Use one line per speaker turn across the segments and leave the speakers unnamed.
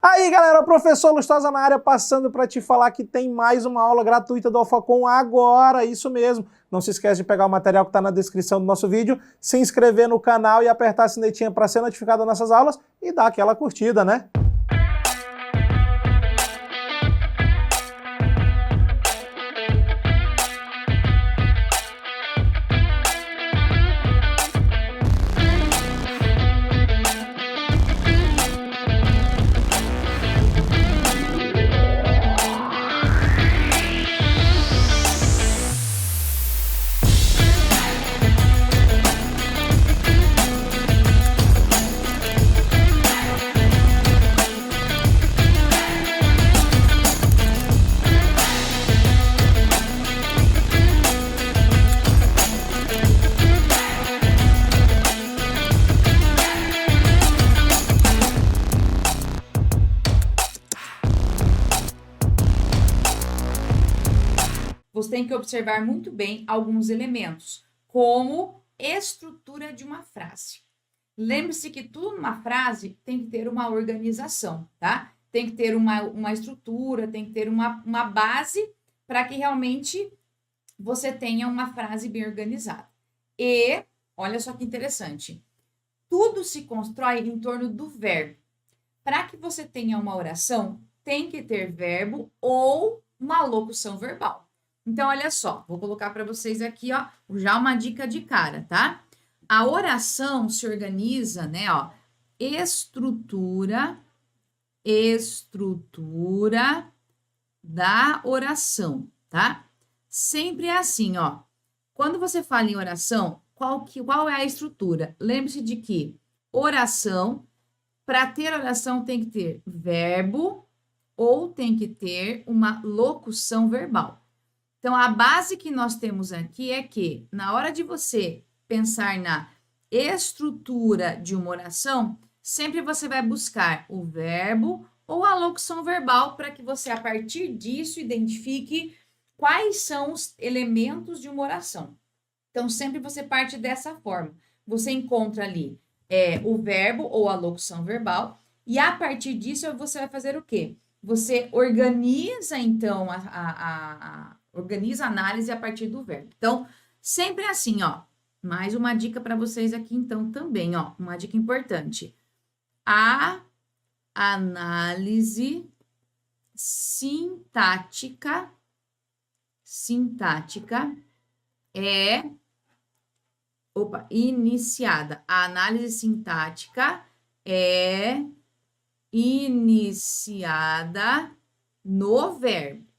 Aí, galera, professor Lustosa na área, passando para te falar que tem mais uma aula gratuita do Alphacom agora, isso mesmo. Não se esquece de pegar o material que está na descrição do nosso vídeo, se inscrever no canal e apertar a sinetinha para ser notificado das nossas aulas e dar aquela curtida, né?
Você tem que observar muito bem alguns elementos, como estrutura de uma frase. Lembre-se que tudo numa frase tem que ter uma organização, tá? Tem que ter uma estrutura, tem que ter uma base para que realmente você tenha uma frase bem organizada. E, olha só que interessante, tudo se constrói em torno do verbo. Para que você tenha uma oração, tem que ter verbo ou uma locução verbal. Então, olha só, vou colocar para vocês aqui, ó, já uma dica de cara, tá? A oração se organiza, né, ó, estrutura da oração, tá? Sempre é assim, ó. Quando você fala em oração, qual é a estrutura? Lembre-se de que oração, para ter oração, tem que ter verbo ou tem que ter uma locução verbal. Então, a base que nós temos aqui é que, na hora de você pensar na estrutura de uma oração, sempre você vai buscar o verbo ou a locução verbal para que você, a partir disso, identifique quais são os elementos de uma oração. Então, sempre você parte dessa forma. Você encontra ali o verbo ou a locução verbal e, a partir disso, você vai fazer o quê? Você organiza, então, organiza a análise a partir do verbo. Então, sempre assim, ó. Mais uma dica para vocês aqui, então, também, ó. Uma dica importante. A análise sintática é iniciada. A análise sintática é iniciada no verbo.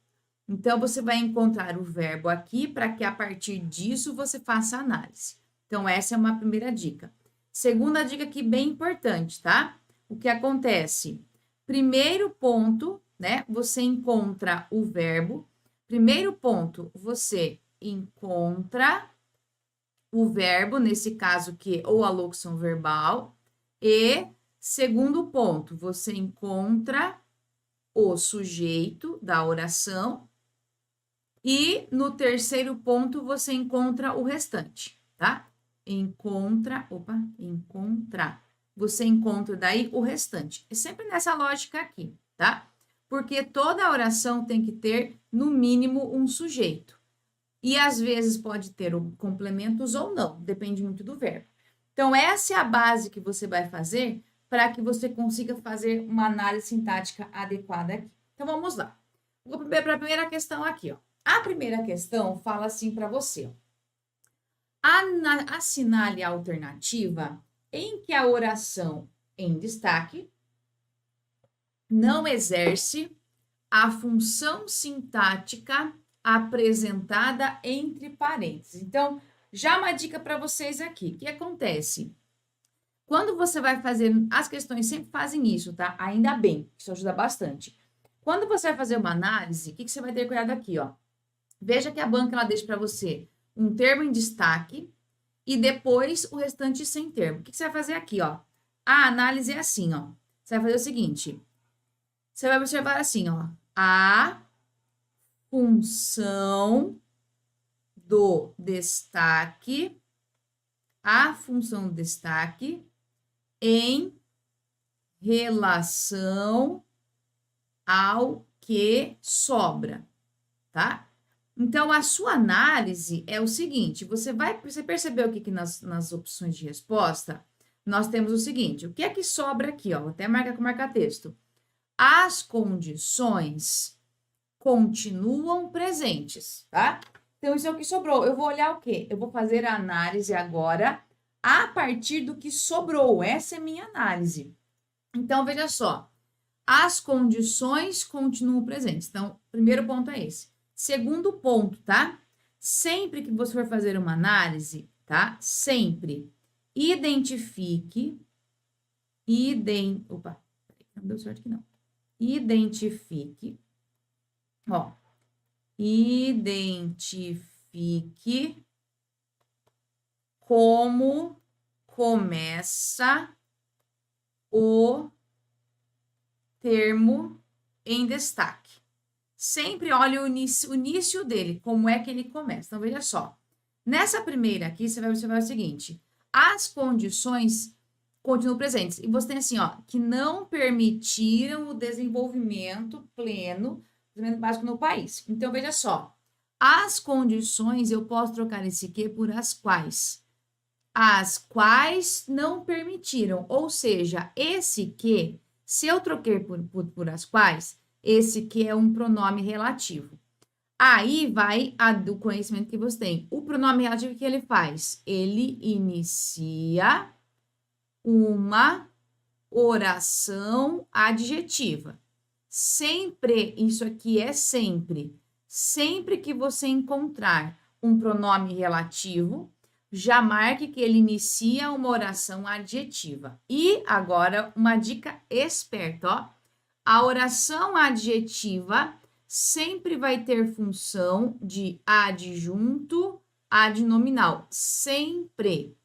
Então, você vai encontrar o verbo aqui para que, a partir disso, você faça a análise. Então, essa é uma primeira dica. Segunda dica aqui, bem importante, tá? O que acontece? Primeiro ponto, né? Você encontra o verbo. Primeiro ponto, você encontra o verbo, nesse caso aqui, ou a locução verbal. E, segundo ponto, você encontra o sujeito da oração. E no terceiro ponto, você encontra o restante, tá? Encontra. Você encontra daí o restante. É sempre nessa lógica aqui, tá? Porque toda oração tem que ter, no mínimo, um sujeito. E às vezes pode ter complementos ou não, depende muito do verbo. Então, essa é a base que você vai fazer para que você consiga fazer uma análise sintática adequada aqui. Então, vamos lá. Vou para a primeira questão aqui, ó. A primeira questão fala assim para você. Assinale a alternativa em que a oração em destaque não exerce a função sintática apresentada entre parênteses. Então, já uma dica para vocês aqui. O que acontece? Quando você vai fazer, as questões sempre fazem isso, tá? Ainda bem, isso ajuda bastante. Quando você vai fazer uma análise, o que você vai ter cuidado aqui, ó? Veja que a banca, ela deixa para você um termo em destaque e depois o restante sem termo. O que você vai fazer aqui, ó? A análise é assim, ó. Você vai fazer o seguinte. Você vai observar assim, ó. A função do destaque em relação ao que sobra, tá? Então, a sua análise é o seguinte, você percebeu que nas opções de resposta, nós temos o seguinte, o que é que sobra aqui, ó? Vou até marcar com marca-texto. As condições continuam presentes, tá? Então, isso é o que sobrou. Eu vou olhar o quê? Eu vou fazer a análise agora a partir do que sobrou. Essa é minha análise. Então, veja só. As condições continuam presentes. Então, primeiro ponto é esse. Segundo ponto, tá? Sempre que você for fazer uma análise, tá? Sempre identifique. Opa, não deu certo aqui não. Identifique. Ó. Identifique como começa o termo em destaque. Sempre olhe o início dele, como é que ele começa. Então, veja só. Nessa primeira aqui, você vai observar o seguinte. As condições continuam presentes. E você tem assim, ó, que não permitiram o desenvolvimento pleno básico no país. Então, veja só. As condições, eu posso trocar esse que por as quais. As quais não permitiram. Ou seja, esse que, se eu troquei por as quais, esse que é um pronome relativo. Aí vai do conhecimento que você tem. O pronome relativo, o que ele faz? Ele inicia uma oração adjetiva. Sempre, isso aqui é sempre. Sempre que você encontrar um pronome relativo, já marque que ele inicia uma oração adjetiva. E agora, uma dica esperta, ó. A oração adjetiva sempre vai ter função de adjunto adnominal. Sempre.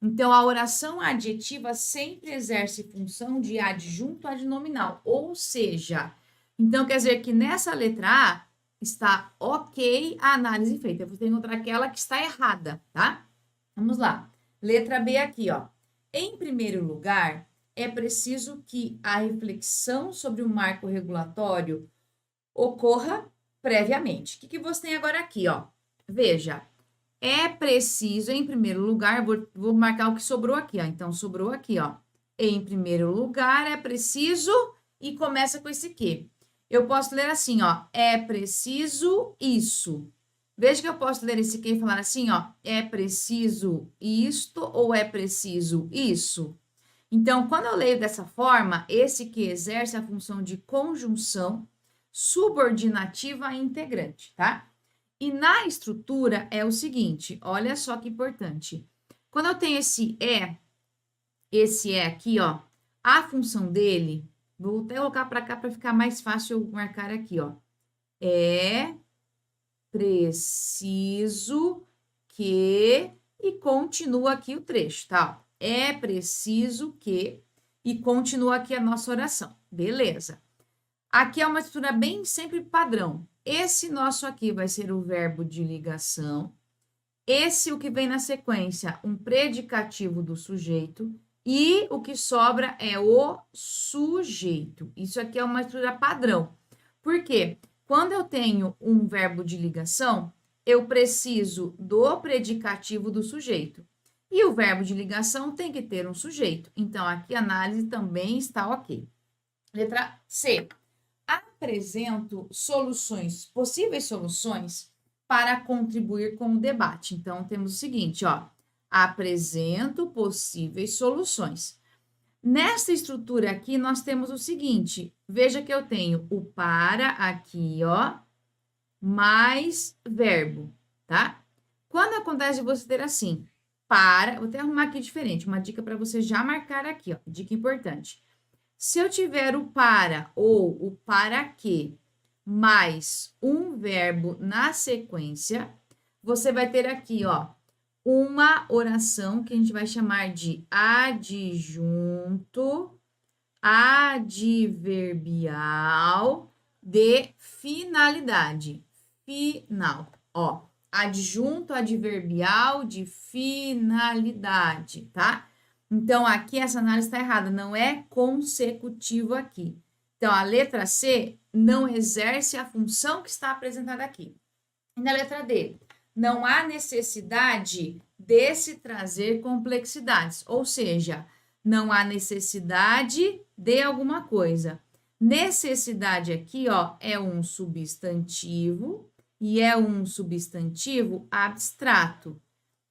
Então, a oração adjetiva sempre exerce função de adjunto adnominal. Ou seja, então quer dizer que nessa letra A está ok a análise feita. Eu vou ter que encontrar aquela que está errada, tá? Vamos lá. Letra B aqui, ó. Em primeiro lugar, é preciso que a reflexão sobre o marco regulatório ocorra previamente. O que você tem agora aqui, ó? Veja, é preciso, em primeiro lugar, vou marcar o que sobrou aqui, ó. Então, sobrou aqui, ó. Em primeiro lugar, é preciso, e começa com esse que. Eu posso ler assim, ó. É preciso isso. Veja que eu posso ler esse que e falar assim, ó. É preciso isto ou é preciso isso? Então, quando eu leio dessa forma, esse que exerce a função de conjunção subordinativa integrante, tá? E na estrutura é o seguinte, olha só que importante. Quando eu tenho esse é aqui, ó, a função dele, vou até colocar para cá para ficar mais fácil eu marcar aqui, ó. É preciso que, e continua aqui o trecho, tá? É preciso que, e continua aqui a nossa oração. Beleza. Aqui é uma estrutura bem sempre padrão. Esse nosso aqui vai ser o verbo de ligação. Esse, o que vem na sequência, um predicativo do sujeito. E o que sobra é o sujeito. Isso aqui é uma estrutura padrão. Por quê? Quando eu tenho um verbo de ligação, eu preciso do predicativo do sujeito. E o verbo de ligação tem que ter um sujeito. Então, aqui a análise também está ok. Letra C. Apresento possíveis soluções para contribuir com o debate. Então, temos o seguinte, ó. Apresento possíveis soluções. Nessa estrutura aqui, nós temos o seguinte. Veja que eu tenho o para aqui, ó, mais verbo, tá? Quando acontece de você ter assim, para, vou até arrumar aqui diferente, uma dica para você já marcar aqui, ó, dica importante. Se eu tiver o para ou o para que mais um verbo na sequência, você vai ter aqui, ó, uma oração que a gente vai chamar de adjunto adverbial de finalidade. Final, ó, adjunto adverbial de finalidade, tá? Então, aqui essa análise está errada, não é consecutivo aqui. Então, a letra C não exerce a função que está apresentada aqui. E na letra D, não há necessidade de se trazer complexidades, ou seja, não há necessidade de alguma coisa. Necessidade aqui, ó, é um substantivo e é um substantivo abstrato.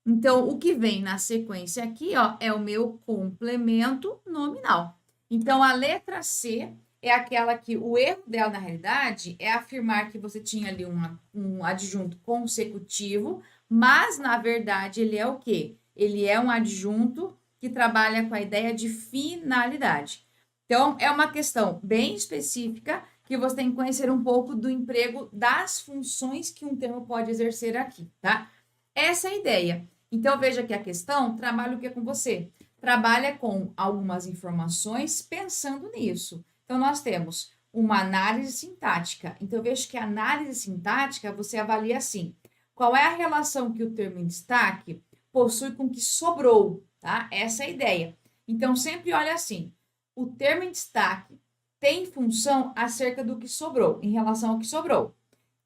Então, o que vem na sequência aqui, ó, é o meu complemento nominal. Então, a letra C é aquela que o erro dela, na realidade, é afirmar que você tinha ali um adjunto consecutivo, mas, na verdade, ele é o quê? Ele é um adjunto que trabalha com a ideia de finalidade. Então, é uma questão bem específica que você tem que conhecer um pouco do emprego das funções que um termo pode exercer aqui, tá? Essa é a ideia. Então, veja que a questão trabalha o que com você? Trabalha com algumas informações pensando nisso. Então, nós temos uma análise sintática. Então, eu vejo que a análise sintática você avalia assim: qual é a relação que o termo em destaque possui com o que sobrou, tá? Essa é a ideia. Então, sempre olha assim: o termo em destaque tem função acerca do que sobrou, em relação ao que sobrou.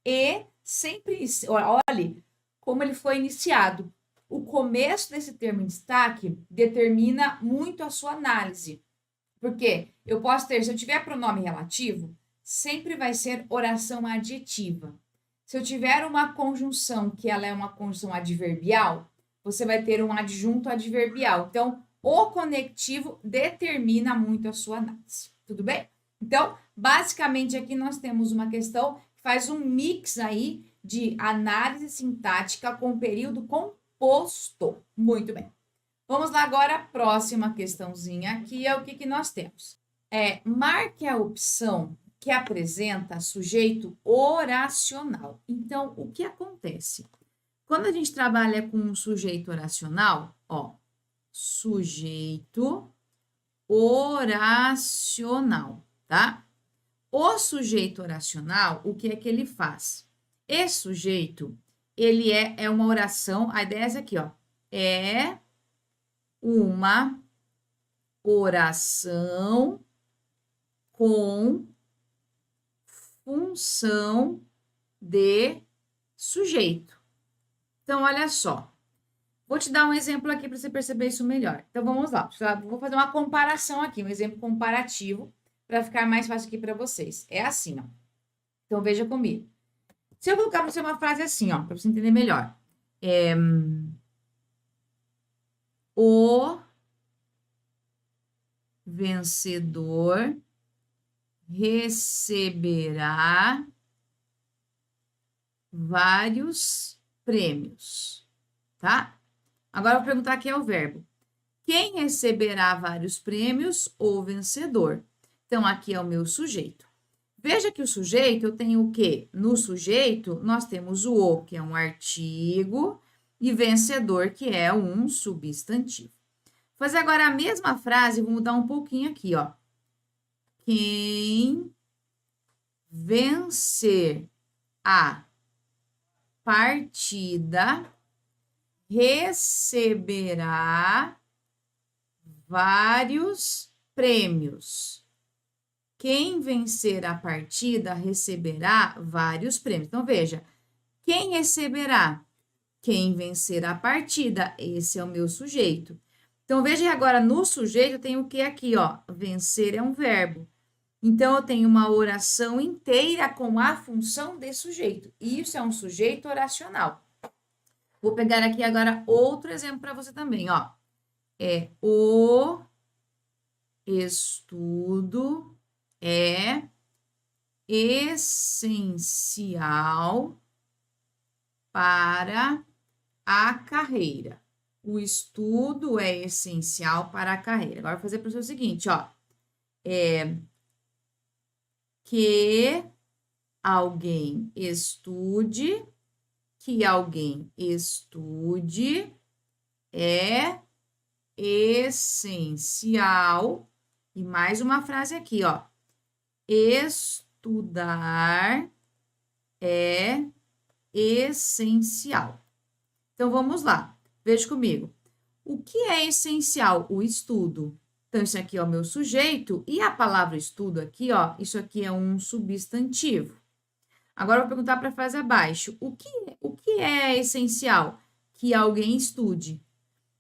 E sempre, olhe como ele foi iniciado. O começo desse termo em destaque determina muito a sua análise. Porque eu posso ter, se eu tiver pronome relativo, sempre vai ser oração adjetiva. Se eu tiver uma conjunção que ela é uma conjunção adverbial, você vai ter um adjunto adverbial. Então, o conectivo determina muito a sua análise. Tudo bem? Então, basicamente aqui nós temos uma questão que faz um mix aí de análise sintática com período composto. Muito bem. Vamos lá agora, a próxima questãozinha aqui é o que nós temos. Marque a opção que apresenta sujeito oracional. Então, o que acontece? Quando a gente trabalha com um sujeito oracional, ó, sujeito oracional, tá? O sujeito oracional, o que é que ele faz? Esse sujeito, ele é uma oração, a ideia é essa aqui, ó, é uma oração com função de sujeito. Então, olha só. Vou te dar um exemplo aqui para você perceber isso melhor. Então, vamos lá. Vou fazer uma comparação aqui, um exemplo comparativo, para ficar mais fácil aqui para vocês. É assim, ó. Então, veja comigo. Se eu colocar para você uma frase assim, ó, para você entender melhor. O vencedor receberá vários prêmios, tá? Agora, eu vou perguntar aqui é o verbo. Quem receberá vários prêmios? O vencedor. Então, aqui é o meu sujeito. Veja que o sujeito, eu tenho o quê? No sujeito, nós temos o, que é um artigo, e vencedor, que é um substantivo. Vou fazer agora a mesma frase, vou mudar um pouquinho aqui, ó. Quem vencer a partida receberá vários prêmios. Quem vencer a partida receberá vários prêmios. Então, veja, quem receberá? Quem vencer a partida, esse é o meu sujeito. Então, veja agora, no sujeito eu tenho o que aqui, ó? Vencer é um verbo. Então, eu tenho uma oração inteira com a função de sujeito. Isso é um sujeito oracional. Vou pegar aqui agora outro exemplo para você também, ó. O estudo é essencial para a carreira. O estudo é essencial para a carreira. Agora, vou fazer para você o seguinte, ó. Que alguém estude é essencial. E mais uma frase aqui, ó. Estudar é essencial. Então, vamos lá. Veja comigo. O que é essencial? O estudo. Então, isso aqui é o meu sujeito e a palavra estudo aqui, ó, isso aqui é um substantivo. Agora, eu vou perguntar para a frase abaixo. O que é essencial? Que alguém estude.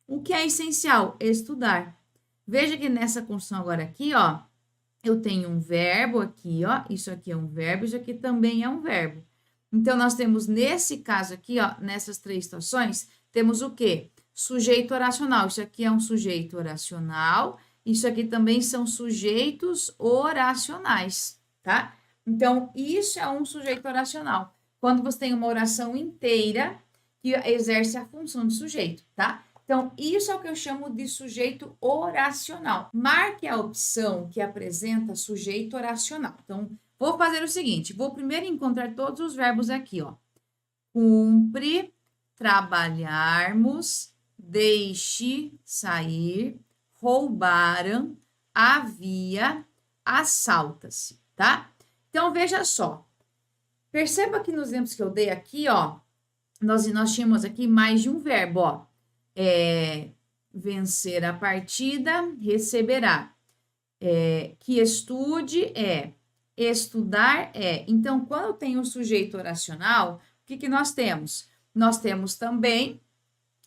O que é essencial? Estudar. Veja que nessa construção agora aqui, ó, eu tenho um verbo aqui, ó, isso aqui é um verbo, isso aqui também é um verbo. Então, nós temos nesse caso aqui, ó, nessas três situações, temos o quê? Sujeito oracional. Isso aqui é um sujeito oracional, isso aqui também são sujeitos oracionais, tá? Então, isso é um sujeito oracional. Quando você tem uma oração inteira que exerce a função de sujeito, tá? Então, isso é o que eu chamo de sujeito oracional. Marque a opção que apresenta sujeito oracional. Então, vou fazer o seguinte, vou primeiro encontrar todos os verbos aqui, ó. Cumpre, trabalharmos, deixe, sair, roubaram, havia, assalta-se, tá? Então, veja só. Perceba que nos exemplos que eu dei aqui, ó, nós tínhamos aqui mais de um verbo, ó. Vencer a partida, receberá. Que estude, estudar, Então, quando eu tenho o sujeito oracional, o que nós temos? Nós temos também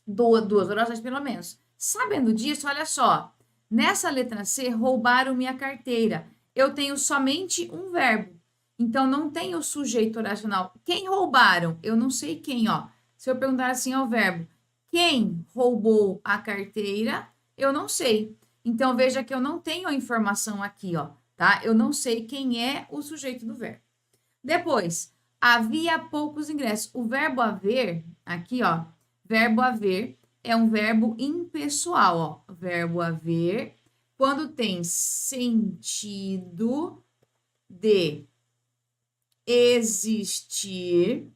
duas orações, pelo menos. Sabendo disso, olha só. Nessa letra C, roubaram minha carteira. Eu tenho somente um verbo. Então, não tenho o sujeito oracional. Quem roubaram? Eu não sei quem, ó. Se eu perguntar assim ao verbo, quem roubou a carteira? Eu não sei. Então, veja que eu não tenho a informação aqui, ó, tá? Eu não sei quem é o sujeito do verbo. Depois, havia poucos ingressos. O verbo haver, aqui, ó, verbo haver é um verbo impessoal, ó. Verbo haver, quando tem sentido de existir,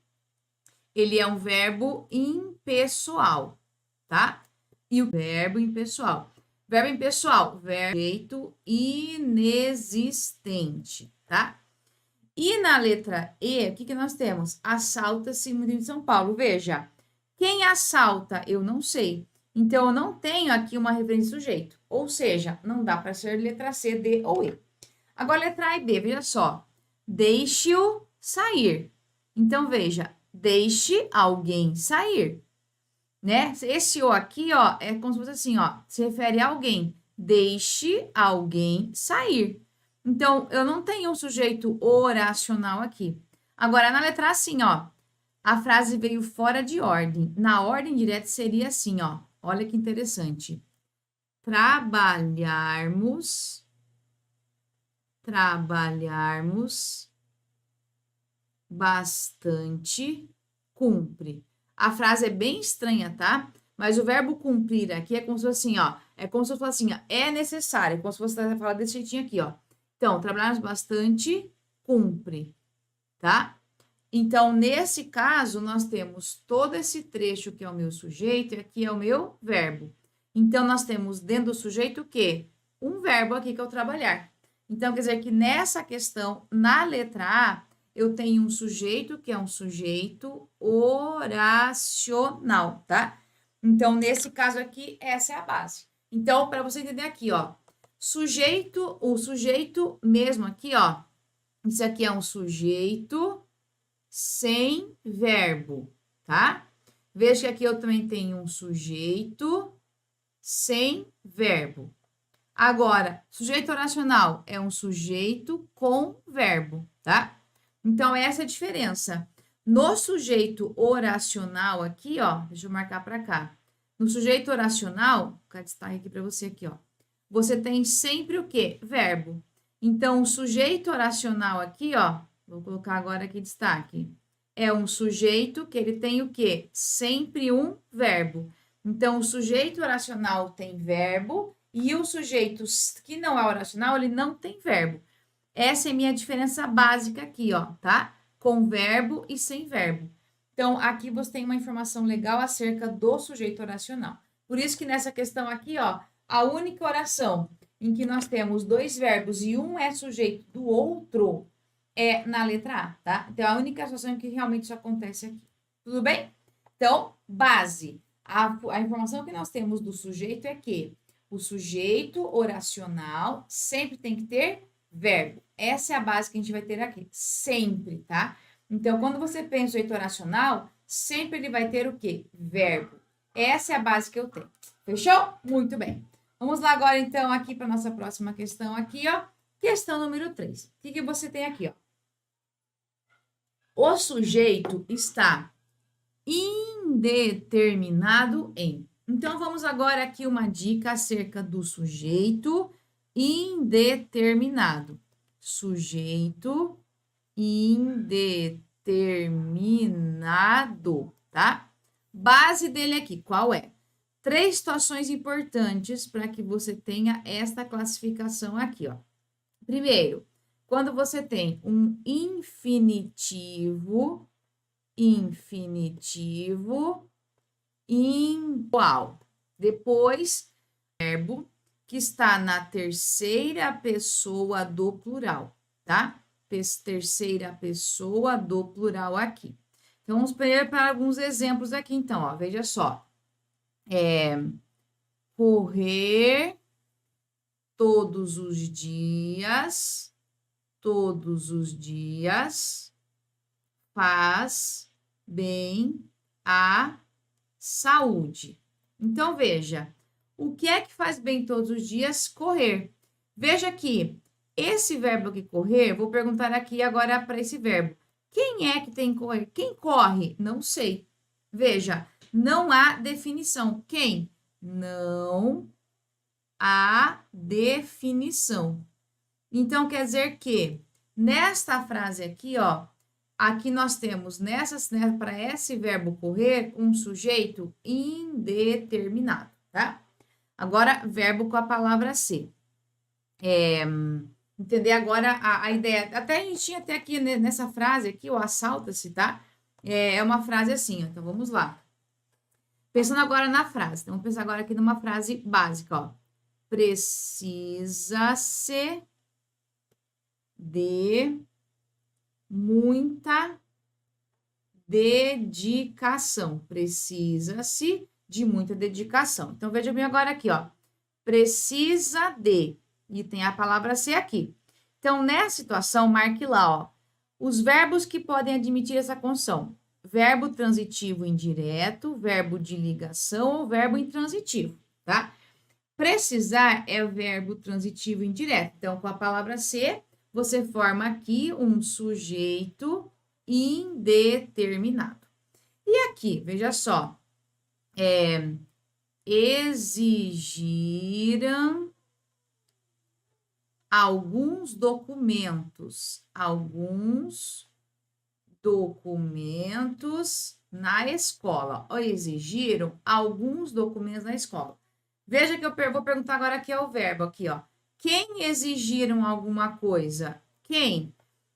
ele é um verbo impessoal, tá? E o verbo impessoal. Verbo impessoal, verbo inexistente, tá? E na letra E, o que nós temos? Assalta-se no Rio de São Paulo. Veja, quem assalta? Eu não sei. Então, eu não tenho aqui uma referência de sujeito. Ou seja, não dá para ser letra C, D ou E. Agora, letra A e B, veja só. Deixe-o sair. Então, veja, deixe alguém sair, né? Esse o aqui, ó, é como se fosse assim, ó, se refere a alguém. Deixe alguém sair. Então, eu não tenho um sujeito oracional aqui. Agora, na letra A, assim, ó, a frase veio fora de ordem. Na ordem direta seria assim, ó. Olha que interessante. Trabalharmos bastante, cumpre. A frase é bem estranha, tá? Mas o verbo cumprir aqui é como se fosse assim, ó. É como se fosse assim, ó, é necessário. É como se fosse falar desse jeitinho aqui, ó. Então, trabalharmos bastante, cumpre, tá? Então, nesse caso, nós temos todo esse trecho que é o meu sujeito e aqui é o meu verbo. Então, nós temos dentro do sujeito o quê? Um verbo aqui que é o trabalhar. Então, quer dizer que nessa questão, na letra A, eu tenho um sujeito que é um sujeito oracional, tá? Então, nesse caso aqui, essa é a base. Então, para você entender aqui, ó, sujeito, o sujeito mesmo aqui, ó, isso aqui é um sujeito sem verbo, tá? Veja que aqui eu também tenho um sujeito sem verbo. Agora, sujeito oracional é um sujeito com verbo, tá? Então, essa é a diferença. No sujeito oracional aqui, ó, deixa eu marcar para cá. No sujeito oracional, vou colocar destaque aqui para você aqui, ó. Você tem sempre o quê? Verbo. Então, o sujeito oracional aqui, ó, vou colocar agora aqui destaque. É um sujeito que ele tem o quê? Sempre um verbo. Então, o sujeito oracional tem verbo e o sujeito que não é oracional, ele não tem verbo. Essa é a minha diferença básica aqui, ó, tá? Com verbo e sem verbo. Então, aqui você tem uma informação legal acerca do sujeito oracional. Por isso que nessa questão aqui, ó, a única oração em que nós temos dois verbos e um é sujeito do outro é na letra A, tá? Então, a única situação em que realmente isso acontece aqui. Tudo bem? Então, base. A informação que nós temos do sujeito é que O sujeito oracional sempre tem que ter verbo. Essa é a base que a gente vai ter aqui, sempre, tá? Então, quando você pensa em sujeito oracional, sempre ele vai ter o quê? Verbo. Essa é a base que eu tenho. Fechou? Muito bem. Vamos lá agora, então, aqui para nossa próxima questão aqui, ó. Questão número 3. O que você tem aqui, ó? O sujeito está indeterminado em. Então, vamos agora aqui uma dica acerca do sujeito indeterminado. Sujeito indeterminado, tá? Base dele aqui, qual é? 3 situações importantes para que você tenha esta classificação aqui, ó. Primeiro, quando você tem um infinitivo igual. Depois, verbo que está na terceira pessoa do plural, tá? Terceira pessoa do plural aqui. Então, vamos primeiro para alguns exemplos aqui, então, ó. Veja só. Correr todos os dias faz bem à saúde. Então, veja, o que é que faz bem todos os dias? Correr. Veja aqui, esse verbo aqui, correr, vou perguntar aqui agora para esse verbo. Quem é que tem que correr? Quem corre? Não sei. Veja, não há definição. Quem? Não há definição. Então, quer dizer que nesta frase aqui, ó, aqui nós temos para esse verbo correr um sujeito indeterminado, tá? Agora, verbo com a palavra ser. Entender agora a ideia. Até a gente tinha até aqui nessa frase aqui, o assalta-se, tá? É uma frase assim, ó. Então, vamos lá. Pensando agora na frase. Então, vamos pensar agora aqui numa frase básica, ó. Precisa-se de muita dedicação. Precisa-se de muita dedicação. Então, veja bem agora aqui, ó. Precisa de. E tem a palavra ser aqui. Então, nessa situação, marque lá, ó. Os verbos que podem admitir essa condição. Verbo transitivo indireto, verbo de ligação ou verbo intransitivo, tá? Precisar é o verbo transitivo indireto. Então, com a palavra ser, você forma aqui um sujeito indeterminado. E aqui, veja só, exigiram alguns documentos na escola. Ou exigiram alguns documentos na escola. Veja que eu vou perguntar agora aqui ao verbo, aqui, ó. Quem exigiram alguma coisa? Quem?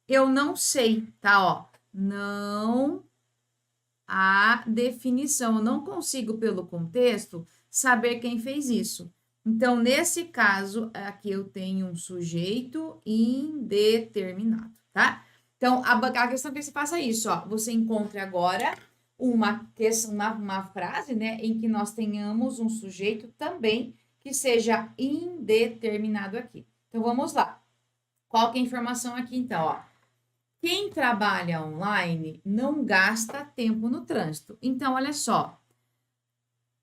Eu não sei, tá, ó. Não há definição. Eu não consigo, pelo contexto, saber quem fez isso. Então, nesse caso, aqui eu tenho um sujeito indeterminado, tá? Então, a questão é que você faça isso, ó. Você encontre agora uma frase, né, em que nós tenhamos um sujeito também que seja indeterminado aqui. Então, vamos lá. Qual que é a informação aqui, então, ó? Quem trabalha online não gasta tempo no trânsito. Então, olha só.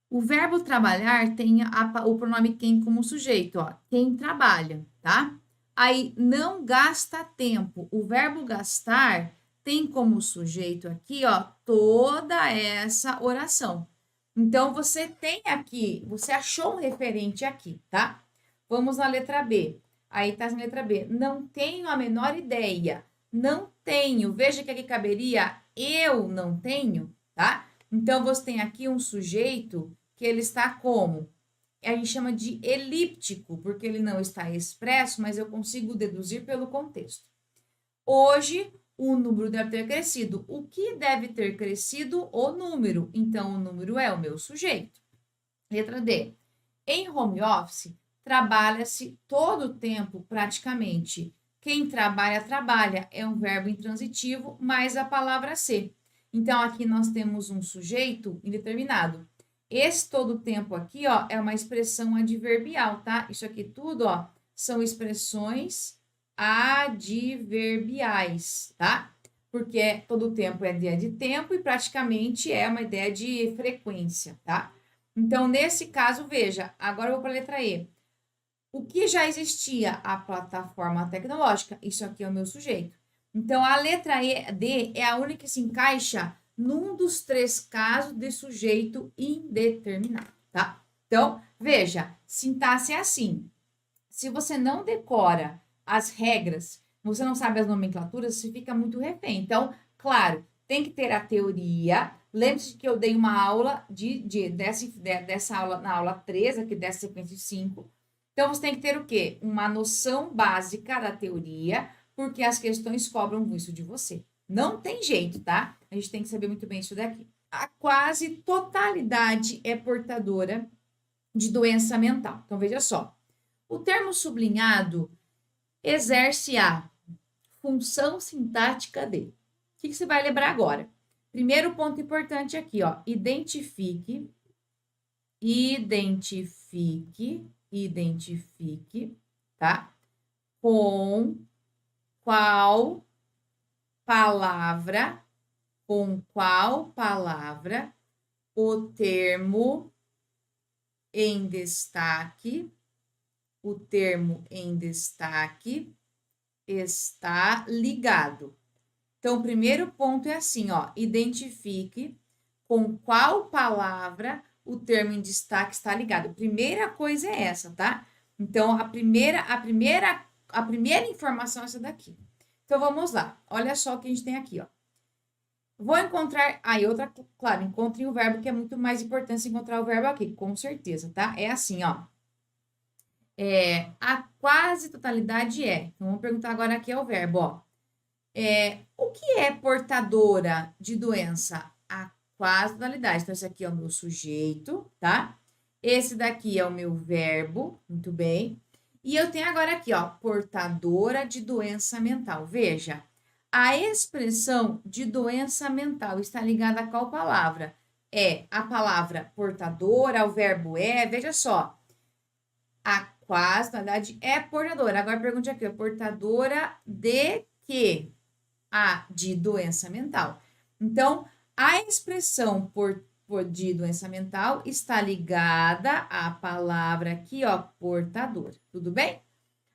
O verbo trabalhar tem o pronome quem como sujeito, ó. Quem trabalha, tá? Aí, não gasta tempo. O verbo gastar tem como sujeito aqui, ó, toda essa oração. Então, você tem aqui, você achou um referente aqui, tá? Vamos na letra B. Aí tá na letra B. Não tenho a menor ideia. Não tenho. Veja que aqui caberia eu não tenho, tá? Então, você tem aqui um sujeito que ele está como? A gente chama de elíptico, porque ele não está expresso, mas eu consigo deduzir pelo contexto. Hoje, o número deve ter crescido. O que deve ter crescido? O número. Então, o número é o meu sujeito. Letra D. Em home office, trabalha-se todo o tempo, praticamente. Quem trabalha, trabalha. É um verbo intransitivo, mais a palavra ser. Então, aqui nós temos um sujeito indeterminado. Esse todo o tempo aqui, ó, é uma expressão adverbial, tá? Isso aqui tudo, ó, são expressões adverbiais, tá? Porque todo o tempo é ideia de tempo e praticamente é uma ideia de frequência, tá? Então, nesse caso, veja, agora eu vou para a letra E. O que já existia? A plataforma tecnológica. Isso aqui é o meu sujeito. Então, a letra D é a única que se encaixa num dos 3 casos de sujeito indeterminado, tá? Então, veja, sintaxe é assim. Se você não decora as regras, você não sabe as nomenclaturas, você fica muito refém. Então, claro, tem que ter a teoria. Lembre-se que eu dei uma aula dessa aula, na aula 3, aqui dessa sequência de 5. Então, você tem que ter o quê? Uma noção básica da teoria, porque as questões cobram isso de você. Não tem jeito, tá? A gente tem que saber muito bem isso daqui. A quase totalidade é portadora de doença mental. Então, veja só. O termo sublinhado exerce a função sintática de. O que você vai lembrar agora? Primeiro ponto importante aqui, ó. Identifique, tá? Com qual palavra o termo em destaque está ligado. Então, o primeiro ponto é assim, ó, identifique com qual palavra o termo em destaque está ligado. Primeira coisa é essa, tá? Então, a primeira informação é essa daqui. Então, vamos lá. Olha só o que a gente tem aqui, ó. Vou encontrar... Aí, outra... Claro, encontrem o verbo, que é muito mais importante encontrar o verbo aqui, com certeza, tá? É assim, ó. A quase totalidade é. Então, vamos perguntar agora aqui é o verbo, ó. O que é portadora de doença? A quase totalidade. Então, esse aqui é o meu sujeito, tá? Esse daqui é o meu verbo, muito bem. E eu tenho agora aqui, ó, portadora de doença mental. Veja, a expressão de doença mental está ligada a qual palavra? É a palavra portadora, o verbo é, veja só. A quase totalidade é portadora. Agora pergunte aqui, portadora de quê? De doença mental. Então, a expressão de doença mental está ligada à palavra aqui, ó, portador. Tudo bem?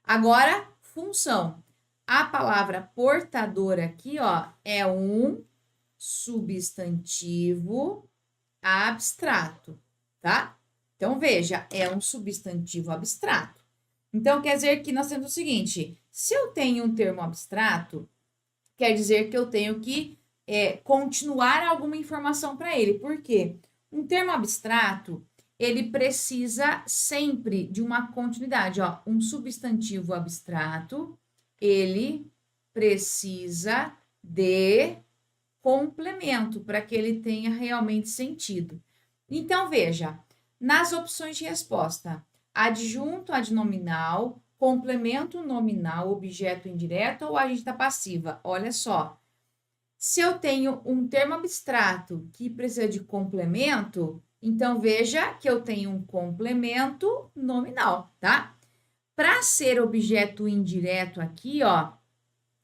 Agora, função. A palavra portador aqui, ó, é um substantivo abstrato, tá? Então, veja, é um substantivo abstrato. Então, quer dizer que nós temos o seguinte: se eu tenho um termo abstrato, quer dizer que eu tenho que continuar alguma informação para ele. Por quê? Um termo abstrato, ele precisa sempre de uma continuidade. Ó, um substantivo abstrato, ele precisa de complemento para que ele tenha realmente sentido. Então, veja, nas opções de resposta, adjunto adnominal, complemento nominal, objeto indireto ou agente da passiva. Olha só, se eu tenho um termo abstrato que precisa de complemento, então veja que eu tenho um complemento nominal, tá? Para ser objeto indireto aqui, ó,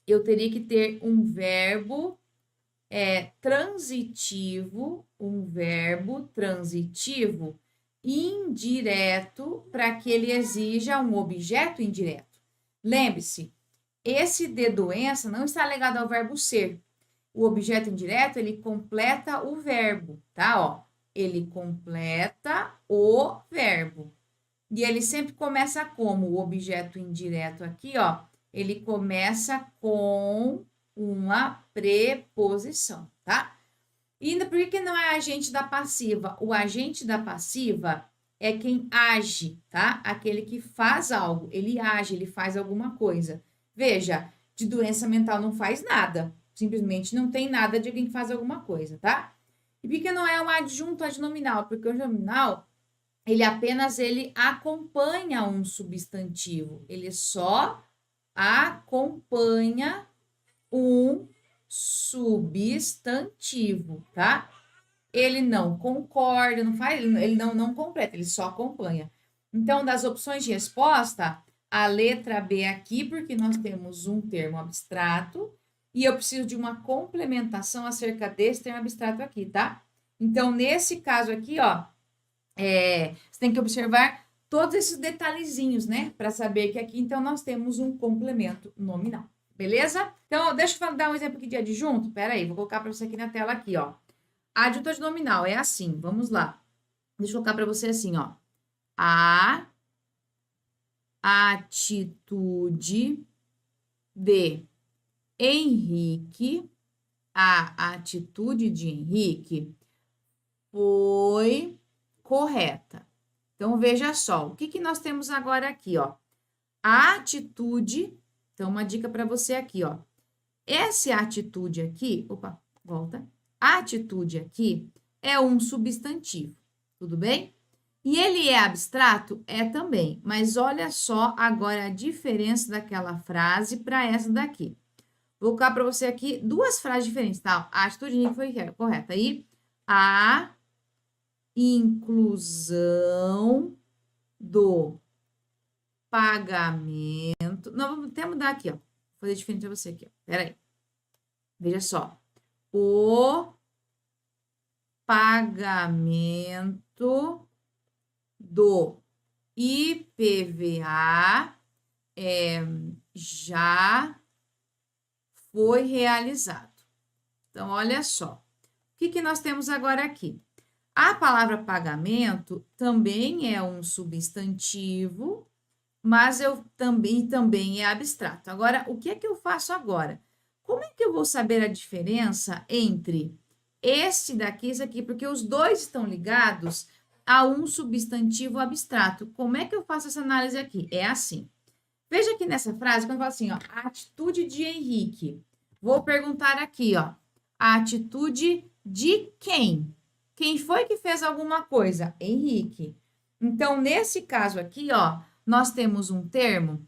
eu teria que ter um verbo transitivo, indireto para que ele exija um objeto indireto. Lembre-se, esse de doença não está ligado ao verbo ser. O objeto indireto, ele completa o verbo, tá? Ó, ele completa o verbo. E ele sempre começa como? O objeto indireto aqui, ó, ele começa com uma preposição, tá? E ainda por que não é agente da passiva? O agente da passiva é quem age, tá? Aquele que faz algo, ele age, ele faz alguma coisa. Veja, de doença mental não faz nada, simplesmente não tem nada de alguém que faz alguma coisa, tá? E por que não é um adjunto adnominal? Porque o adnominal, ele apenas acompanha um substantivo, ele só acompanha um substantivo, tá? ele não concorda, não faz, ele não completa, ele só acompanha. Então, das opções de resposta, a letra B aqui, porque nós temos um termo abstrato e eu preciso de uma complementação acerca desse termo abstrato aqui, tá? Então, nesse caso aqui, ó, você tem que observar todos esses detalhezinhos, né? Para saber que aqui, então, nós temos um complemento nominal. Beleza? Então, deixa eu dar um exemplo aqui de adjunto. Pera aí, vou colocar para você aqui na tela aqui, ó. Adjunto nominal é assim, vamos lá. Deixa eu colocar para você assim, ó. A atitude de Henrique, a atitude de Henrique foi correta. Então, veja só, o que nós temos agora aqui, ó? A atitude, então, uma dica para você aqui, ó. Essa atitude aqui, opa, volta. A atitude aqui é um substantivo, tudo bem? E ele é abstrato? É também, mas olha só agora a diferença daquela frase para essa daqui. Vou colocar para você aqui duas frases diferentes, tá? A atitude foi correta. Aí, a inclusão do pagamento. Não, vamos até mudar aqui, ó. Vou fazer diferente para você aqui, ó. Pera aí. Veja só. O pagamento do IPVA já foi realizado. Então, olha só. O que nós temos agora aqui? A palavra pagamento também é um substantivo, mas também é abstrato. Agora, o que é que eu faço agora? Como é que eu vou saber a diferença entre este daqui e esse aqui? Porque os dois estão ligados a um substantivo abstrato. Como é que eu faço essa análise aqui? É assim. Veja aqui nessa frase, quando eu falo assim, ó, a atitude de Henrique. Vou perguntar aqui, ó, a atitude de quem? Quem foi que fez alguma coisa? Henrique. Então, nesse caso aqui, ó, nós temos um termo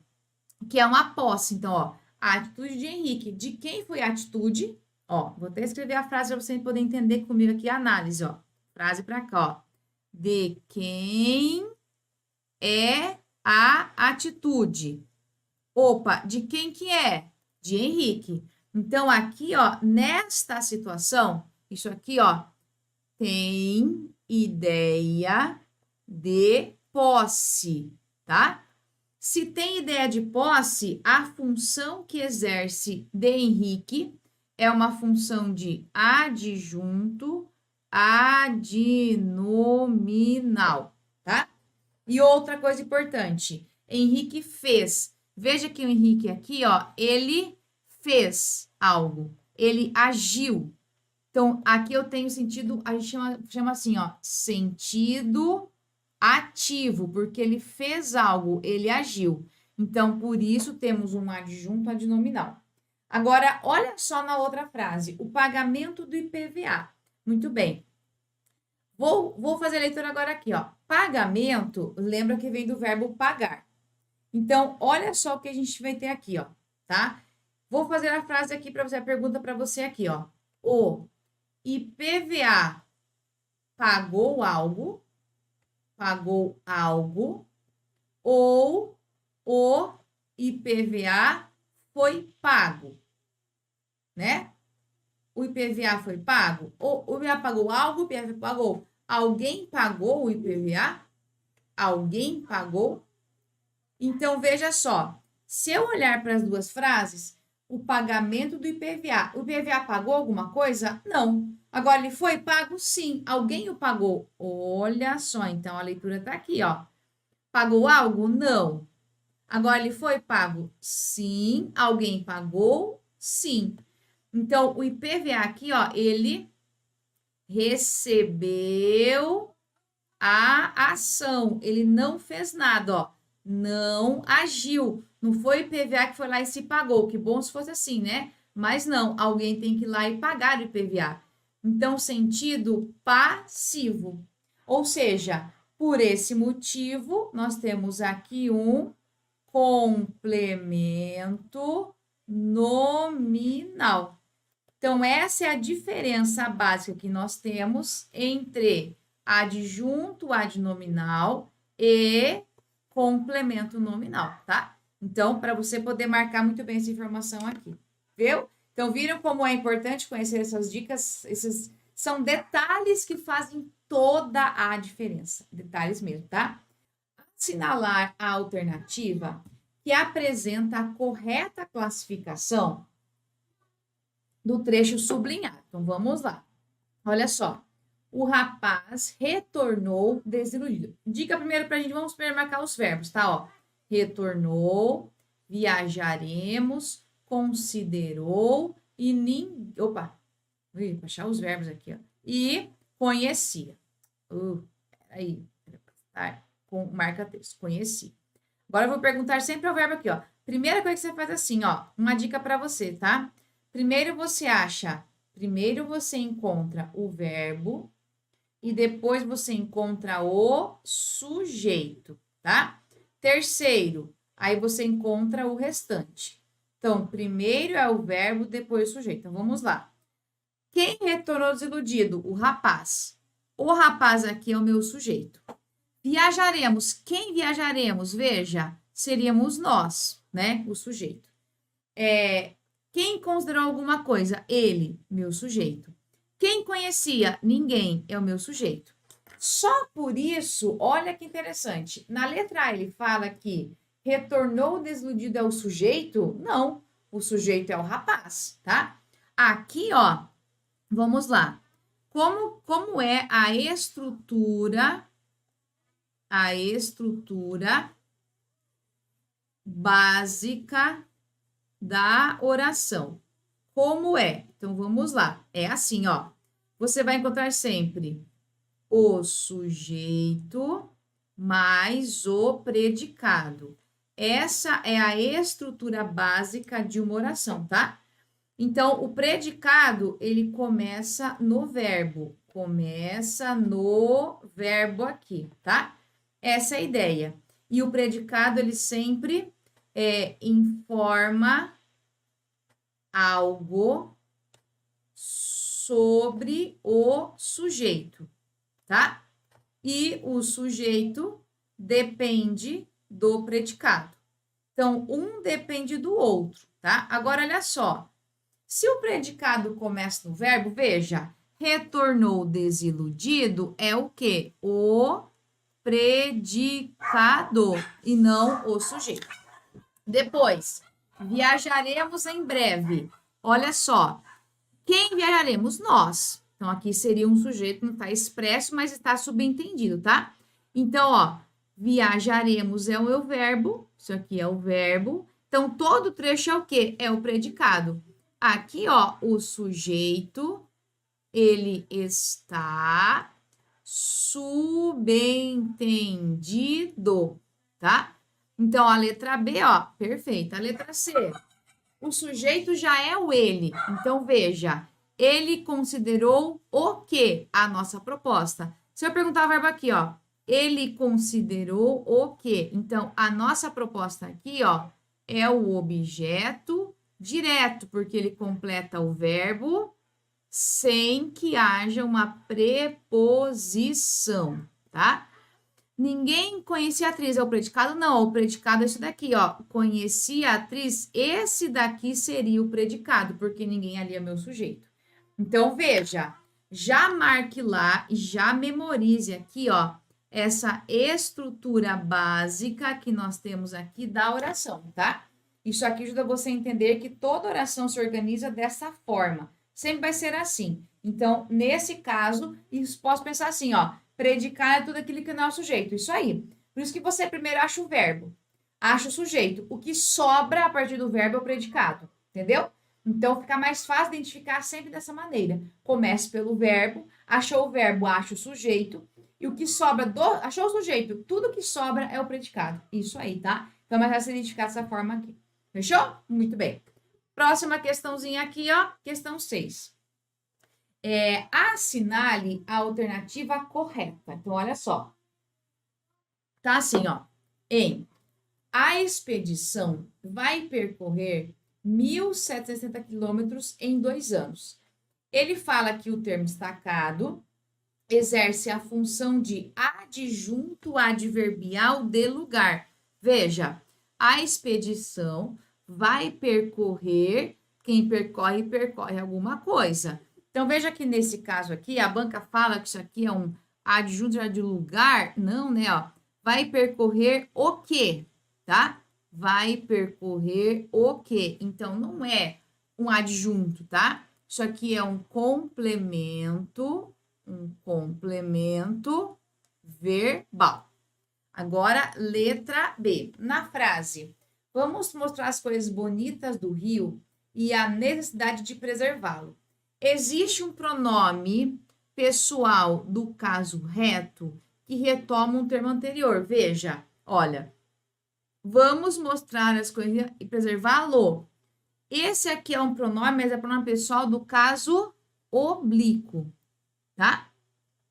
que é uma posse. Então, ó, a atitude de Henrique. De quem foi a atitude? Ó, vou até escrever a frase para você poder entender comigo aqui a análise, ó. Frase para cá, ó. De quem é a atitude? Opa, de quem que é? De Henrique. Então, aqui, ó, nesta situação, isso aqui, ó, tem ideia de posse, tá? Se tem ideia de posse, a função que exerce de Henrique é uma função de adjunto adnominal, tá? E outra coisa importante, Henrique fez. Veja que o Henrique aqui, ó, ele fez algo, ele agiu. Então, aqui eu tenho sentido, a gente chama assim, ó, sentido ativo, porque ele fez algo, ele agiu. Então, por isso temos um adjunto adnominal. Agora, olha só na outra frase, o pagamento do IPVA. Muito bem. Vou fazer a leitura agora aqui, ó. Pagamento, lembra que vem do verbo pagar. Então, olha só o que a gente vai ter aqui, ó, tá? Vou fazer a frase aqui para você, a pergunta para você aqui, ó. O IPVA pagou algo, ou o IPVA foi pago, né? O IPVA foi pago? Ou o IPVA pagou algo, o IPVA pagou? Alguém pagou o IPVA? Alguém pagou? Então, veja só. Se eu olhar para as duas frases, o pagamento do IPVA. O IPVA pagou alguma coisa? Não. Agora, ele foi pago? Sim. Alguém o pagou? Olha só, então a leitura está aqui, ó. Pagou algo? Não. Agora, ele foi pago? Sim. Alguém pagou? Sim. Então, o IPVA aqui, ó, ele recebeu a ação. Ele não fez nada, ó. Não agiu. Não foi o IPVA que foi lá e se pagou. Que bom se fosse assim, né? Mas não, alguém tem que ir lá e pagar o IPVA. Então, sentido passivo. Ou seja, por esse motivo, nós temos aqui um complemento nominal. Então, essa é a diferença básica que nós temos entre adjunto adnominal e complemento nominal, tá? Então, para você poder marcar muito bem essa informação aqui, viu? Então, viram como é importante conhecer essas dicas? Esses são detalhes que fazem toda a diferença. Detalhes mesmo, tá? Assinalar a alternativa que apresenta a correta classificação do trecho sublinhado. Então, vamos lá. Olha só. O rapaz retornou desiludido. Dica primeiro para a gente, vamos primeiro marcar os verbos, tá? Ó, retornou, viajaremos, considerou e ninguém... Opa, vou achar os verbos aqui, ó. E conhecia. Peraí, tá? Com marca texto, conheci. Agora eu vou perguntar sempre o verbo aqui, ó. Primeira coisa que você faz assim, ó, uma dica para você, tá? Primeiro você encontra o verbo e depois você encontra o sujeito, tá? Terceiro, aí você encontra o restante. Então, primeiro é o verbo, depois o sujeito. Então, vamos lá. Quem retornou desiludido? O rapaz. O rapaz aqui é o meu sujeito. Viajaremos. Quem viajaremos? Veja, seríamos nós, né? O sujeito. Quem considerou alguma coisa? Ele, meu sujeito. Quem conhecia? Ninguém, é o meu sujeito. Só por isso, olha que interessante. Na letra A ele fala que retornou desiludido é o sujeito? Não, o sujeito é o rapaz, tá? Aqui, ó, vamos lá. Como é a estrutura básica da oração? Como é? Então, vamos lá. É assim, ó. Você vai encontrar sempre o sujeito mais o predicado. Essa é a estrutura básica de uma oração, tá? Então, o predicado, ele começa no verbo. Começa no verbo aqui, tá? Essa é a ideia. E o predicado, ele sempre informa algo sobre o sujeito, tá? E o sujeito depende do predicado. Então, um depende do outro, tá? Agora, olha só. Se o predicado começa no verbo, veja, retornou desiludido é o quê? O predicado e não o sujeito. Depois, viajaremos em breve. Olha só, quem viajaremos? Nós. Então, aqui seria um sujeito, não está expresso, mas está subentendido, tá? Então, ó, viajaremos é o meu verbo, isso aqui é o verbo. Então, todo trecho é o quê? É o predicado. Aqui, ó, o sujeito, ele está subentendido, tá? Então, a letra B, ó, perfeita. A letra C, o sujeito já é o ele. Então, veja, ele considerou o quê? A nossa proposta. Se eu perguntar o verbo aqui, ó, ele considerou o quê? Então, a nossa proposta aqui, ó, é o objeto direto, porque ele completa o verbo sem que haja uma preposição, tá? Ninguém conhecia a atriz, é o predicado? Não, o predicado é esse daqui, ó. Conhecia a atriz, esse daqui seria o predicado, porque ninguém ali é meu sujeito. Então, veja, já marque lá e já memorize aqui, ó, essa estrutura básica que nós temos aqui da oração, tá? Isso aqui ajuda você a entender que toda oração se organiza dessa forma. Sempre vai ser assim. Então, nesse caso, posso pensar assim, ó, predicar é tudo aquilo que não é o sujeito. Isso aí. Por isso que você primeiro acha o verbo, acha o sujeito. O que sobra a partir do verbo é o predicado. Entendeu? Então, fica mais fácil identificar sempre dessa maneira. Comece pelo verbo, achou o verbo, acha o sujeito. E o que sobra achou o sujeito, tudo que sobra é o predicado. Isso aí, tá? Então, é mais fácil identificar dessa forma aqui. Fechou? Muito bem. Próxima questãozinha aqui, ó. Questão 6. Assinale a alternativa correta. Então, olha só. Tá assim, ó. A expedição vai percorrer 1.760 quilômetros em 2 anos. Ele fala que o termo destacado exerce a função de adjunto adverbial de lugar. Veja, a expedição vai percorrer, quem percorre, percorre alguma coisa. Então, veja que nesse caso aqui, a banca fala que isso aqui é um adjunto de lugar. Não, né? Ó, vai percorrer o quê? Tá? Vai percorrer o quê? Então, não é um adjunto, tá? Isso aqui é um complemento verbal. Agora, letra B. Na frase, vamos mostrar as coisas bonitas do rio e a necessidade de preservá-lo. Existe um pronome pessoal do caso reto que retoma um termo anterior. Veja, olha, vamos mostrar as coisas e preservá-lo. Esse aqui é um pronome, mas é pronome pessoal do caso oblíquo, tá?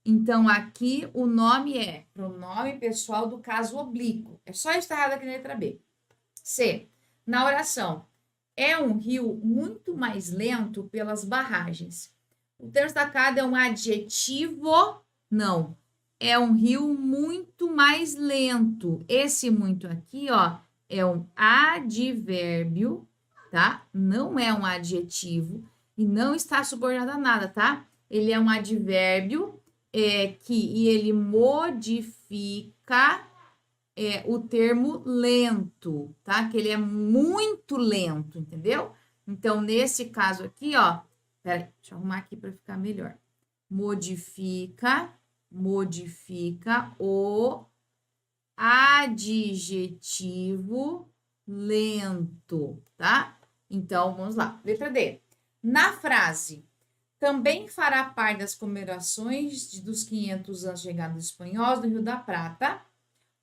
Então, aqui o nome é pronome pessoal do caso oblíquo. É só estar errado aqui na letra B. C. Na oração, é um rio muito mais lento pelas barragens. O termo destacado é um adjetivo? Não. É um rio muito mais lento. Esse muito aqui, ó, é um advérbio, tá? Não é um adjetivo e não está subordinado a nada, tá? Ele é um advérbio e ele modifica o termo lento, tá? Que ele é muito lento, entendeu? Então, nesse caso aqui, ó, peraí, deixa eu arrumar aqui para ficar melhor. Modifica o adjetivo lento, tá? Então, vamos lá. Letra D. Na frase, também fará parte das comemorações dos 500 anos de chegada dos espanhóis no Rio da Prata,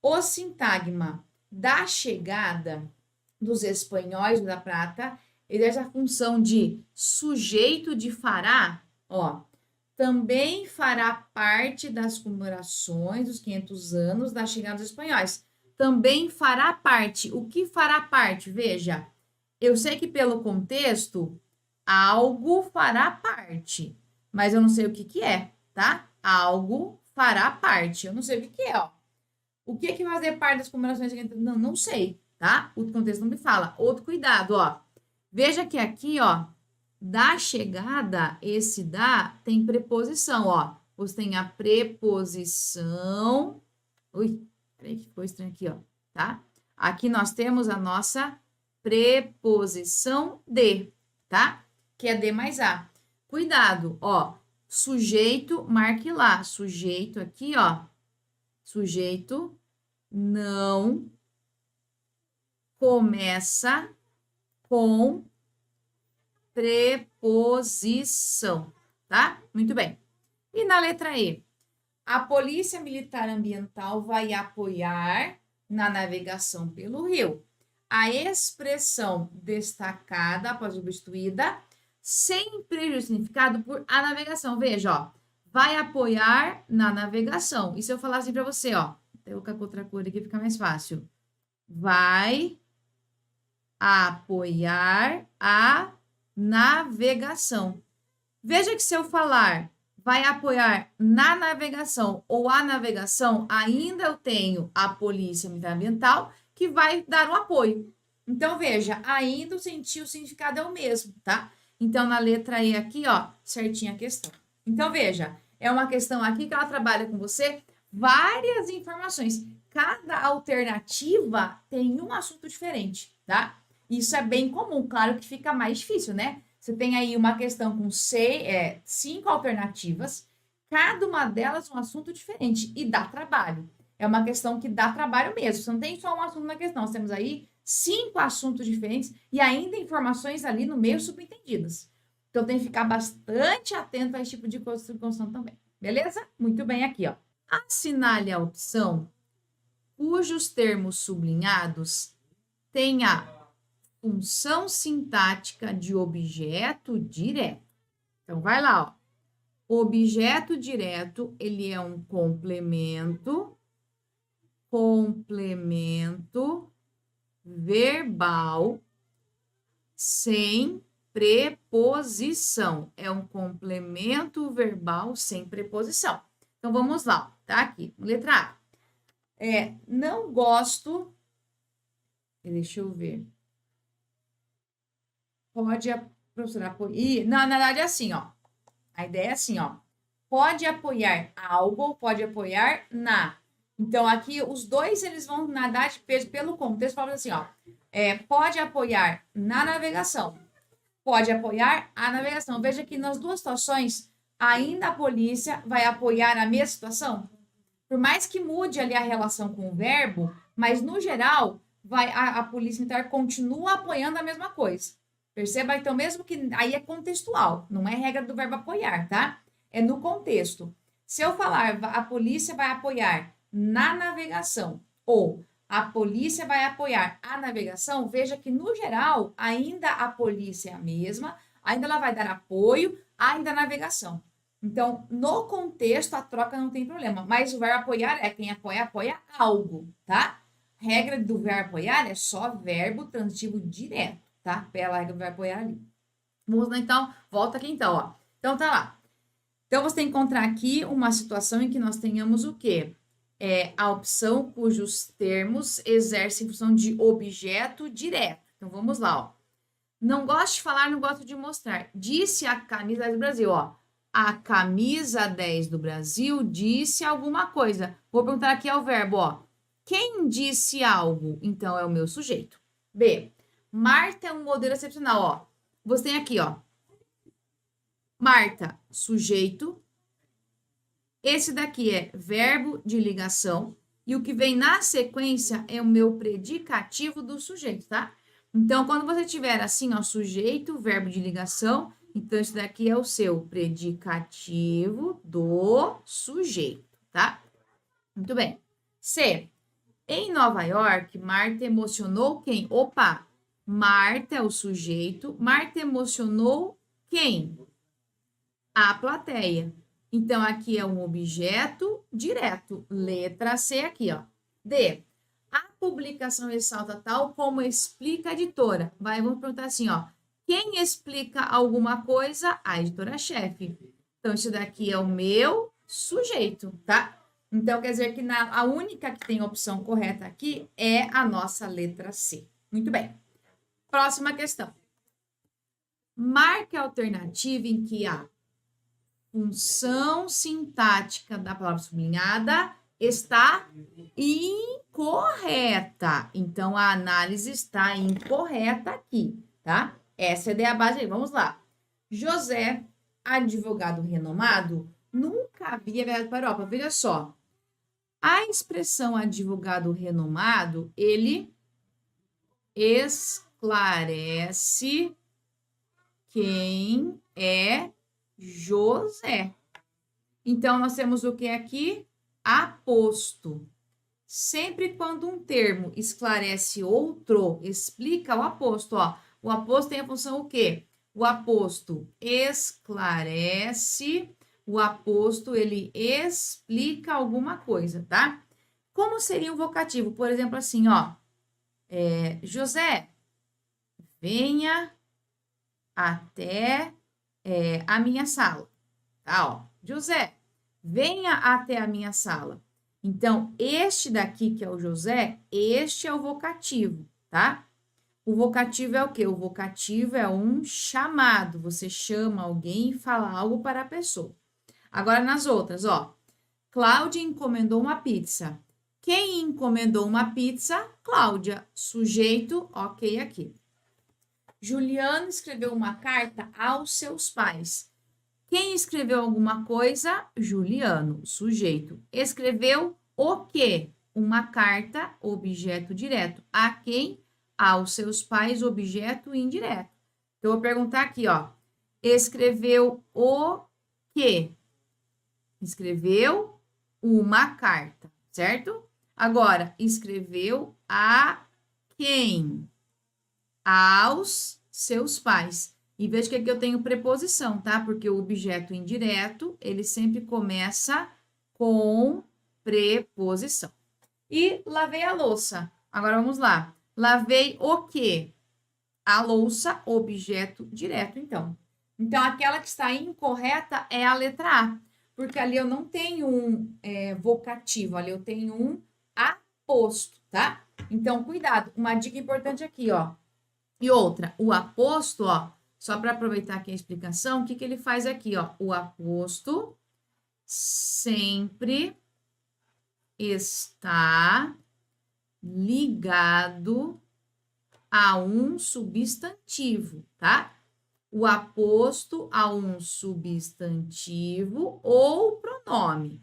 o sintagma da chegada dos espanhóis no Rio da Prata exerce a função de sujeito de fará, ó, também fará parte das comemorações dos 500 anos da chegada dos espanhóis. Também fará parte. O que fará parte? Veja, eu sei que pelo contexto, algo fará parte, mas eu não sei o que é, tá? Algo fará parte. Eu não sei o que é, ó. O que vai fazer parte das comemorações? Não sei, tá? O contexto não me fala. Outro cuidado, ó. Veja que aqui, ó, da chegada, esse da tem preposição, ó. Você tem a preposição. Ui, peraí que ficou estranho aqui, ó, tá? Aqui nós temos a nossa preposição de, tá? Que é D mais A. Cuidado, ó. Sujeito, marque lá. Sujeito aqui, ó. Sujeito não começa com preposição, tá? Muito bem. E na letra E? A Polícia Militar Ambiental vai apoiar na navegação pelo rio. A expressão destacada após substituída sem prejuízo significado por a navegação. Veja, ó. Vai apoiar na navegação. E se eu falar assim para você, ó. Vou colocar outra cor aqui, fica mais fácil. Vai apoiar a navegação. Veja que se eu falar vai apoiar na navegação ou a navegação, ainda eu tenho a Polícia Militar Ambiental que vai dar um apoio. Então, veja, ainda o significado é o mesmo, tá? Então, na letra E aqui, ó, certinha a questão. Então, veja, é uma questão aqui que ela trabalha com você várias informações. Cada alternativa tem um assunto diferente, tá? Isso é bem comum, claro que fica mais difícil, né? Você tem aí uma questão com 5 alternativas, cada uma delas um assunto diferente e dá trabalho. É uma questão que dá trabalho mesmo. Você não tem só um assunto na questão, nós temos aí 5 assuntos diferentes e ainda informações ali no meio subentendidas. Então, tem que ficar bastante atento a esse tipo de construção também. Beleza? Muito bem aqui, ó. Assinale a opção cujos termos sublinhados têm a função sintática de objeto direto. Então, vai lá, ó. Objeto direto, ele é um complemento verbal sem preposição. É um complemento verbal sem preposição. Então, vamos lá, tá? Aqui, letra A. Não gosto. Deixa eu ver. Pode a professora apoiar. Não, na verdade é assim, ó. A ideia é assim, ó. Pode apoiar algo ou pode apoiar na. Então, aqui, os dois, eles vão nadar de peso pelo contexto, falando assim, ó. Pode apoiar na navegação. Pode apoiar a navegação. Veja que nas duas situações, ainda a polícia vai apoiar a mesma situação. Por mais que mude ali a relação com o verbo, mas, no geral, a polícia militar continua apoiando a mesma coisa. Perceba, então, mesmo que aí é contextual, não é regra do verbo apoiar, tá? É no contexto. Se eu falar a polícia vai apoiar na navegação ou a polícia vai apoiar a navegação, veja que, no geral, ainda a polícia é a mesma, ainda ela vai dar apoio ainda à navegação. Então, no contexto, a troca não tem problema, mas o verbo apoiar é quem apoia, apoia algo, tá? Regra do verbo apoiar é só verbo transitivo direto, tá? Pela regra do verbo apoiar ali. Vamos lá, então, volta aqui então, ó. Então, tá lá. Então, você tem que encontrar aqui uma situação em que nós tenhamos o quê? A opção cujos termos exercem função de objeto direto. Então, vamos lá, ó. Não gosto de falar, não gosto de mostrar. Disse a camisa 10 do Brasil, ó. A camisa 10 do Brasil disse alguma coisa. Vou perguntar aqui ao verbo, ó. Quem disse algo? Então, é o meu sujeito. B. Marta é um modelo excepcional, ó. Você tem aqui, ó. Marta, sujeito. Esse daqui é verbo de ligação. E o que vem na sequência é o meu predicativo do sujeito, tá? Então, quando você tiver assim, ó, sujeito, verbo de ligação, então esse daqui é o seu predicativo do sujeito, tá? Muito bem. C. Em Nova York, Marta emocionou quem? Opa! Marta é o sujeito. Marta emocionou quem? A plateia. Então, aqui é um objeto direto. Letra C aqui, ó. D. A publicação ressalta tal como explica a editora. Vamos perguntar assim, ó. Quem explica alguma coisa? A editora-chefe. Então, isso daqui é o meu sujeito, tá? Então, quer dizer que a única que tem opção correta aqui é a nossa letra C. Muito bem. Próxima questão. Marque a alternativa em que a função sintática da palavra sublinhada está incorreta. Então, a análise está incorreta aqui, tá? Essa é a ideia base aí. Vamos lá. José, advogado renomado, nunca havia viajado para a Europa. Veja só. A expressão advogado renomado, ele esclarece quem é José. Então, nós temos o que aqui? Aposto. Sempre quando um termo esclarece outro, explica o aposto, ó. O aposto tem a função o quê? O aposto esclarece, o aposto, ele explica alguma coisa, tá? Como seria um vocativo? Por exemplo, assim, ó. José, venha até a minha sala, tá? Ó, José, venha até a minha sala. Então, este daqui, que é o José, este é o vocativo, tá? O vocativo é o quê? O vocativo é um chamado. Você chama alguém e fala algo para a pessoa. Agora, nas outras, ó. Cláudia encomendou uma pizza. Quem encomendou uma pizza? Cláudia. Sujeito, ok aqui. Juliano escreveu uma carta aos seus pais. Quem escreveu alguma coisa? Juliano, sujeito. Escreveu o quê? Uma carta, objeto direto. A quem? Aos seus pais, objeto indireto. Então, eu vou perguntar aqui, ó. Escreveu o quê? Escreveu uma carta, certo? Agora, escreveu a quem? Aos seus pais. E veja que aqui eu tenho preposição, tá? Porque o objeto indireto, ele sempre começa com preposição. E lavei a louça. Agora, vamos lá. Lavei o quê? A louça, objeto direto, então. Então, aquela que está incorreta é a letra A, porque ali eu não tenho um vocativo, ali eu tenho um aposto, tá? Então, cuidado. Uma dica importante aqui, ó. E outra, o aposto, ó, só para aproveitar aqui a explicação, o que ele faz aqui, ó? O aposto sempre está ligado a um substantivo, tá? O aposto a um substantivo ou pronome.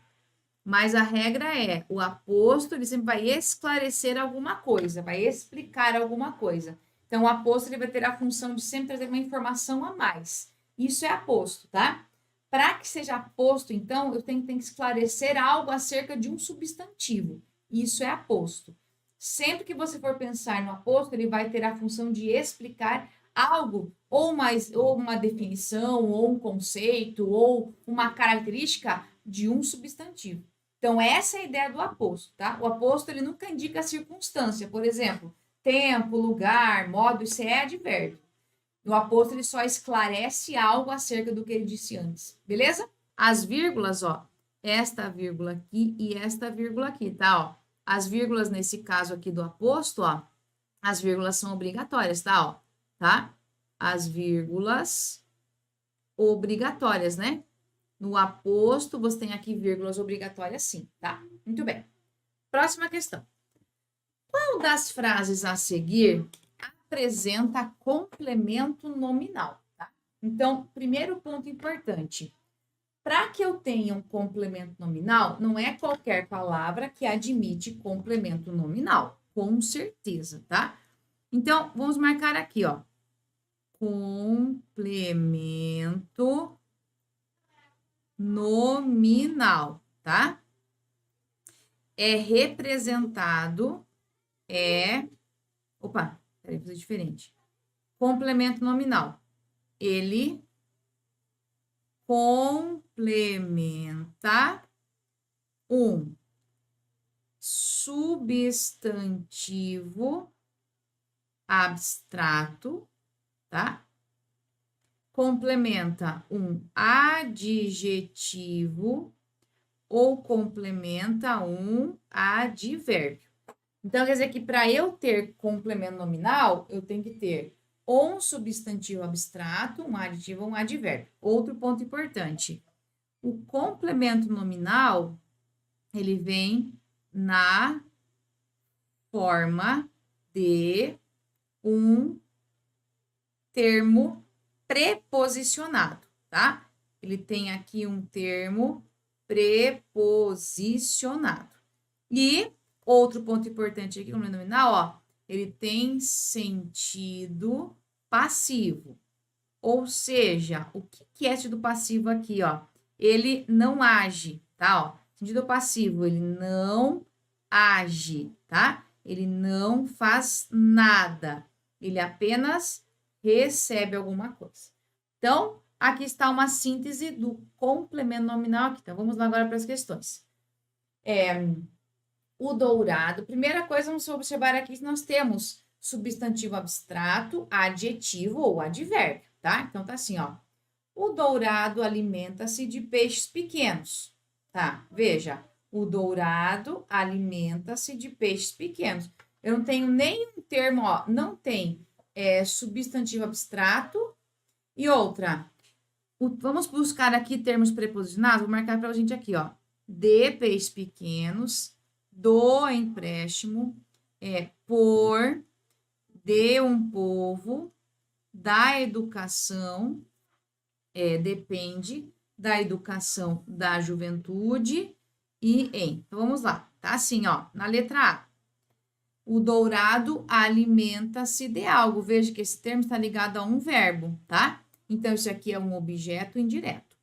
Mas a regra é, o aposto, ele sempre vai esclarecer alguma coisa, vai explicar alguma coisa. Então, o aposto, ele vai ter a função de sempre trazer uma informação a mais. Isso é aposto, tá? Para que seja aposto, então, eu tenho que esclarecer algo acerca de um substantivo. Isso é aposto. Sempre que você for pensar no aposto, ele vai ter a função de explicar algo, ou uma definição, ou um conceito, ou uma característica de um substantivo. Então, essa é a ideia do aposto, tá? O aposto, ele nunca indica a circunstância. Por exemplo, tempo, lugar, modo, isso é advérbio. No aposto, ele só esclarece algo acerca do que ele disse antes, beleza? As vírgulas, ó, esta vírgula aqui e esta vírgula aqui, tá? Ó, as vírgulas, nesse caso aqui do aposto, ó, as vírgulas são obrigatórias, tá? Ó, tá? As vírgulas obrigatórias, né? No aposto, você tem aqui vírgulas obrigatórias, sim, tá? Muito bem. Próxima questão. Qual das frases a seguir apresenta complemento nominal, tá? Então, primeiro ponto importante. Para que eu tenha um complemento nominal, não é qualquer palavra que admite complemento nominal, com certeza, tá? Então, vamos marcar aqui, ó. Complemento nominal, tá? É representado, Opa, peraí, vou fazer diferente. Complemento nominal. Ele complementa um substantivo abstrato, tá? Complementa um adjetivo ou complementa um advérbio. Então, quer dizer que para eu ter complemento nominal, eu tenho que ter ou um substantivo abstrato, um adjetivo ou um advérbio. Outro ponto importante. O complemento nominal, ele vem na forma de um termo preposicionado, tá? Ele tem aqui um termo preposicionado. E outro ponto importante aqui, no nominal, ó, ele tem sentido passivo. Ou seja, o que é sentido passivo aqui, ó? Ele não age, tá? Ó, sentido passivo, ele não age, tá? Ele não faz nada. Ele apenas recebe alguma coisa. Então, aqui está uma síntese do complemento nominal aqui. Então, vamos lá agora para as questões. O dourado, primeira coisa, vamos observar aqui que nós temos substantivo abstrato, adjetivo ou advérbio, tá? Então, tá assim, ó. O dourado alimenta-se de peixes pequenos, tá? Veja, o dourado alimenta-se de peixes pequenos. Eu não tenho nenhum termo, ó, não tem substantivo abstrato e outra. Vamos buscar aqui termos preposicionados, vou marcar para a gente aqui, ó. De peixes pequenos, do empréstimo, por, de um povo, da educação, depende da educação da juventude e em. Então, vamos lá. Tá assim, ó, na letra A. O dourado alimenta-se de algo. Veja que esse termo está ligado a um verbo, tá? Então, isso aqui é um objeto indireto.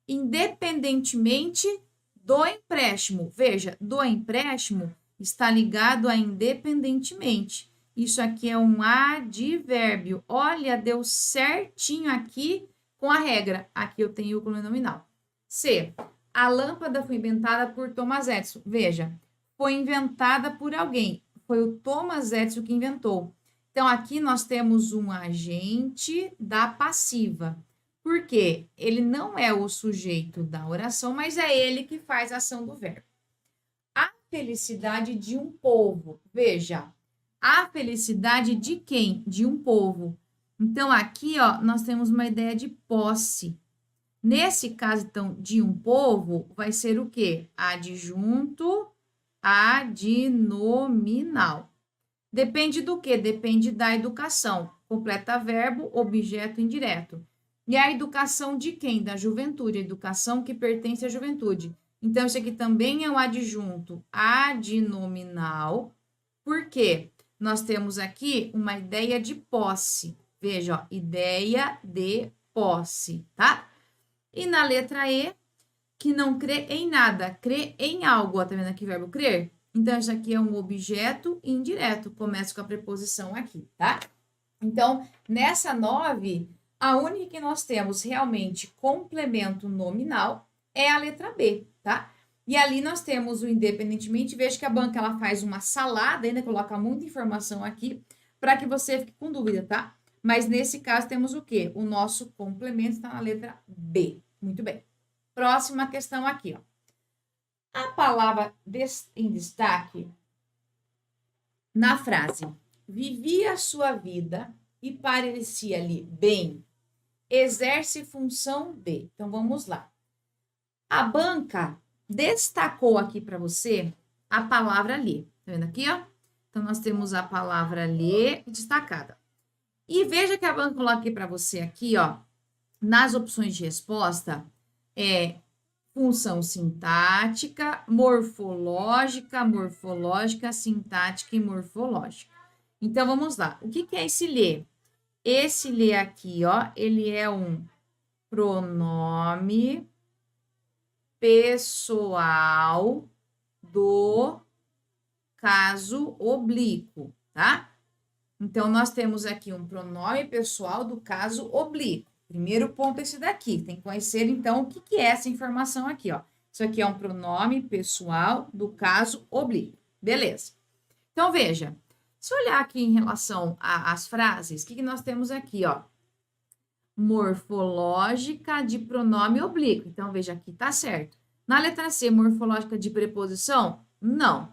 Independentemente do empréstimo. Veja, do empréstimo está ligado a independentemente. Isso aqui é um advérbio. Olha, deu certinho aqui com a regra. Aqui eu tenho o complemento nominal. C. A lâmpada foi inventada por Thomas Edison. Veja, foi inventada por alguém. Foi o Thomas Edison que inventou. Então, aqui nós temos um agente da passiva. Por quê? Ele não é o sujeito da oração, mas é ele que faz a ação do verbo. A felicidade de um povo. Veja, a felicidade de quem? De um povo. Então, aqui, ó, nós temos uma ideia de posse. Nesse caso, então, de um povo, vai ser o quê? Adjunto adnominal. Depende do quê? Depende da educação. Completa verbo, objeto indireto. E a educação de quem? Da juventude. A educação que pertence à juventude. Então, isso aqui também é um adjunto adnominal. Por quê? Nós temos aqui uma ideia de posse. Veja, ó, ideia de posse, tá? E na letra E, que não crê em nada, crê em algo. Ó, tá vendo aqui o verbo crer? Então, isso aqui é um objeto indireto. Começa com a preposição aqui, tá? Então, nessa 9, a única que nós temos realmente complemento nominal é a letra B, tá? E ali nós temos o independentemente. Veja que a banca ela faz uma salada, ainda coloca muita informação aqui, para que você fique com dúvida, tá? Mas nesse caso temos o quê? O nosso complemento está na letra B. Muito bem. Próxima questão aqui, ó. A palavra em destaque na frase vivia a sua vida e parecia-lhe bem, exerce função de. Então, vamos lá. A banca destacou aqui para você a palavra ler. Tá vendo aqui, ó? Então, nós temos a palavra ler destacada. E veja que a banca coloca aqui para você aqui, ó, nas opções de resposta, função sintática, morfológica, sintática e morfológica. Então, vamos lá. O que é esse ler? Esse ler aqui, ó, ele é um pronome pessoal do caso oblíquo, tá? Então, nós temos aqui um pronome pessoal do caso oblíquo. Primeiro ponto é esse daqui. Tem que conhecer, então, o que é essa informação aqui, ó. Isso aqui é um pronome pessoal do caso oblíquo. Beleza. Então, veja. Se olhar aqui em relação às frases, o que nós temos aqui, ó? Morfológica de pronome oblíquo. Então, veja aqui, tá certo. Na letra C, morfológica de preposição? Não.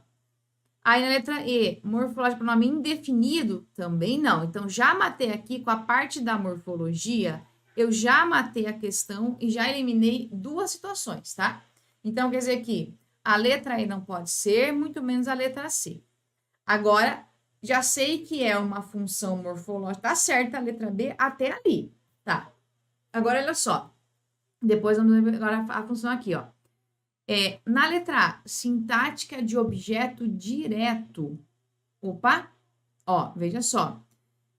Aí, na letra E, morfológica de pronome indefinido? Também não. Então, já matei aqui com a parte da morfologia, eu já matei a questão e já eliminei duas situações, tá? Então, quer dizer que a letra E não pode ser, muito menos a letra C. Agora, já sei que é uma função morfológica, tá certa a letra B até ali, tá? Agora, olha só. Depois, vamos ver agora a função aqui, ó. Na letra A, sintática de objeto direto. Opa! Ó, veja só.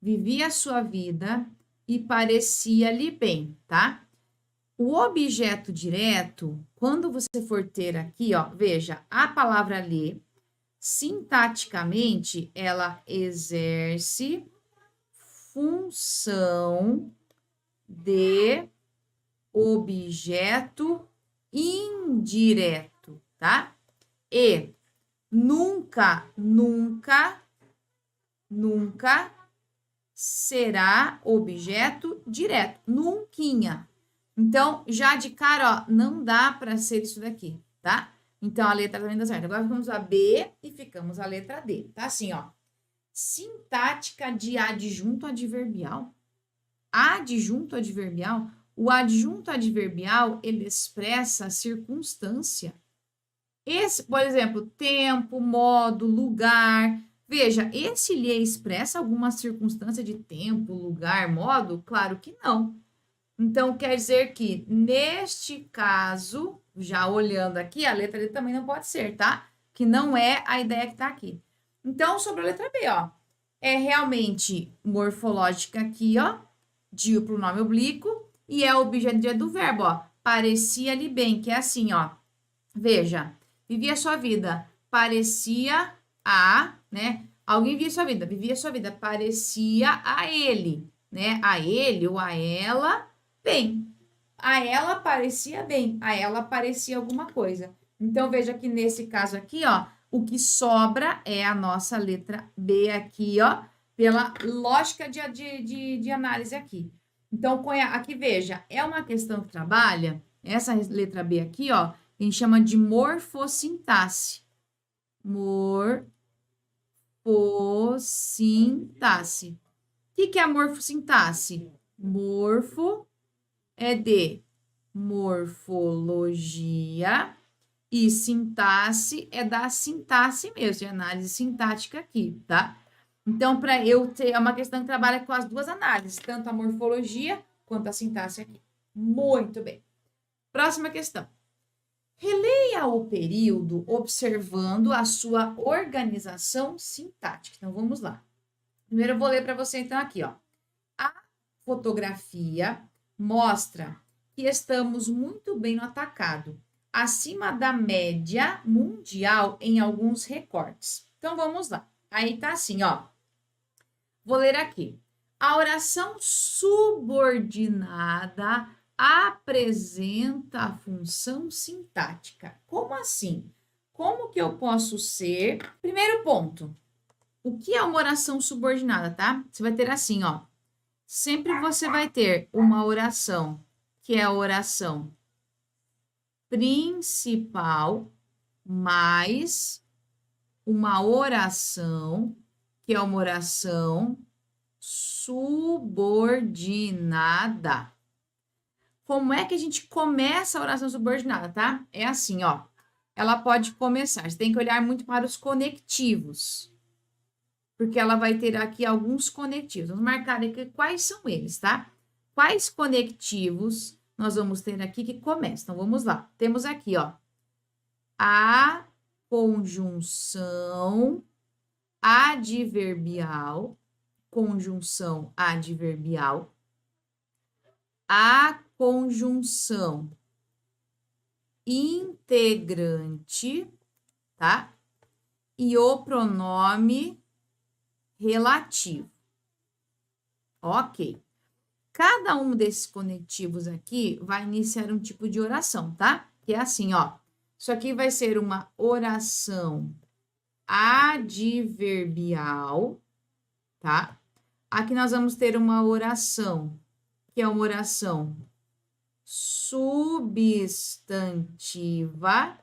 Vivia a sua vida e parecia-lhe bem, tá? O objeto direto, quando você for ter aqui, ó, veja, a palavra ler, sintaticamente, ela exerce função de objeto indireto, tá? E nunca será objeto direto, nunquinha. Então, já de cara, ó, não dá para ser isso daqui, tá? Então, a letra também dá certo. Agora, ficamos a B e ficamos a letra D. Tá assim, ó. Sintática de adjunto adverbial. Adjunto adverbial. O adjunto adverbial, ele expressa a circunstância. Esse, por exemplo, tempo, modo, lugar. Veja, esse lhe expressa alguma circunstância de tempo, lugar, modo? Claro que não. Então, quer dizer que, neste caso, já olhando aqui, a letra D também não pode ser, tá? Que não é a ideia que está aqui. Então, sobre a letra B, ó, é realmente morfológica aqui, ó, de pronome oblíquo, e é o objeto do verbo, ó, parecia-lhe bem, que é assim, ó. Veja, vivia sua vida, parecia a, né? Alguém vivia sua vida, parecia a ele, né? A ele ou a ela, bem. A ela parecia bem, a ela parecia alguma coisa. Então, veja que nesse caso aqui, ó, o que sobra é a nossa letra B aqui, ó, pela lógica de análise aqui. Então, aqui, veja, é uma questão que trabalha, essa letra B aqui, ó, a gente chama de morfossintaxe. Morfossintaxe. O que é a morfossintaxe? Morfo é de morfologia e sintaxe é da sintaxe mesmo, de análise sintática aqui, tá? Então, para eu ter, é uma questão que trabalha com as duas análises, tanto a morfologia quanto a sintaxe aqui. Muito bem. Próxima questão. Releia o período observando a sua organização sintática. Então, vamos lá. Primeiro, eu vou ler para você, então, aqui, ó. A fotografia mostra que estamos muito bem no atacado, acima da média mundial em alguns recortes. Então, vamos lá. Aí tá assim, ó. Vou ler aqui. A oração subordinada apresenta a função sintática. Como assim? Como que eu posso ser? Primeiro ponto. O que é uma oração subordinada, tá? Você vai ter assim, ó. Sempre você vai ter uma oração, que é a oração principal, mais uma oração, que é uma oração subordinada. Como é que a gente começa a oração subordinada, tá? É assim, ó. Ela pode começar, você tem que olhar muito para os conectivos, porque ela vai ter aqui alguns conectivos. Vamos marcar aqui quais são eles, tá? Quais conectivos nós vamos ter aqui que começam? Então, vamos lá. Temos aqui, ó, a conjunção adverbial, a conjunção integrante, tá? E o pronome relativo. Ok. Cada um desses conectivos aqui vai iniciar um tipo de oração, tá? Que é assim, ó. Isso aqui vai ser uma oração adverbial, tá? Aqui nós vamos ter uma oração, que é uma oração substantiva,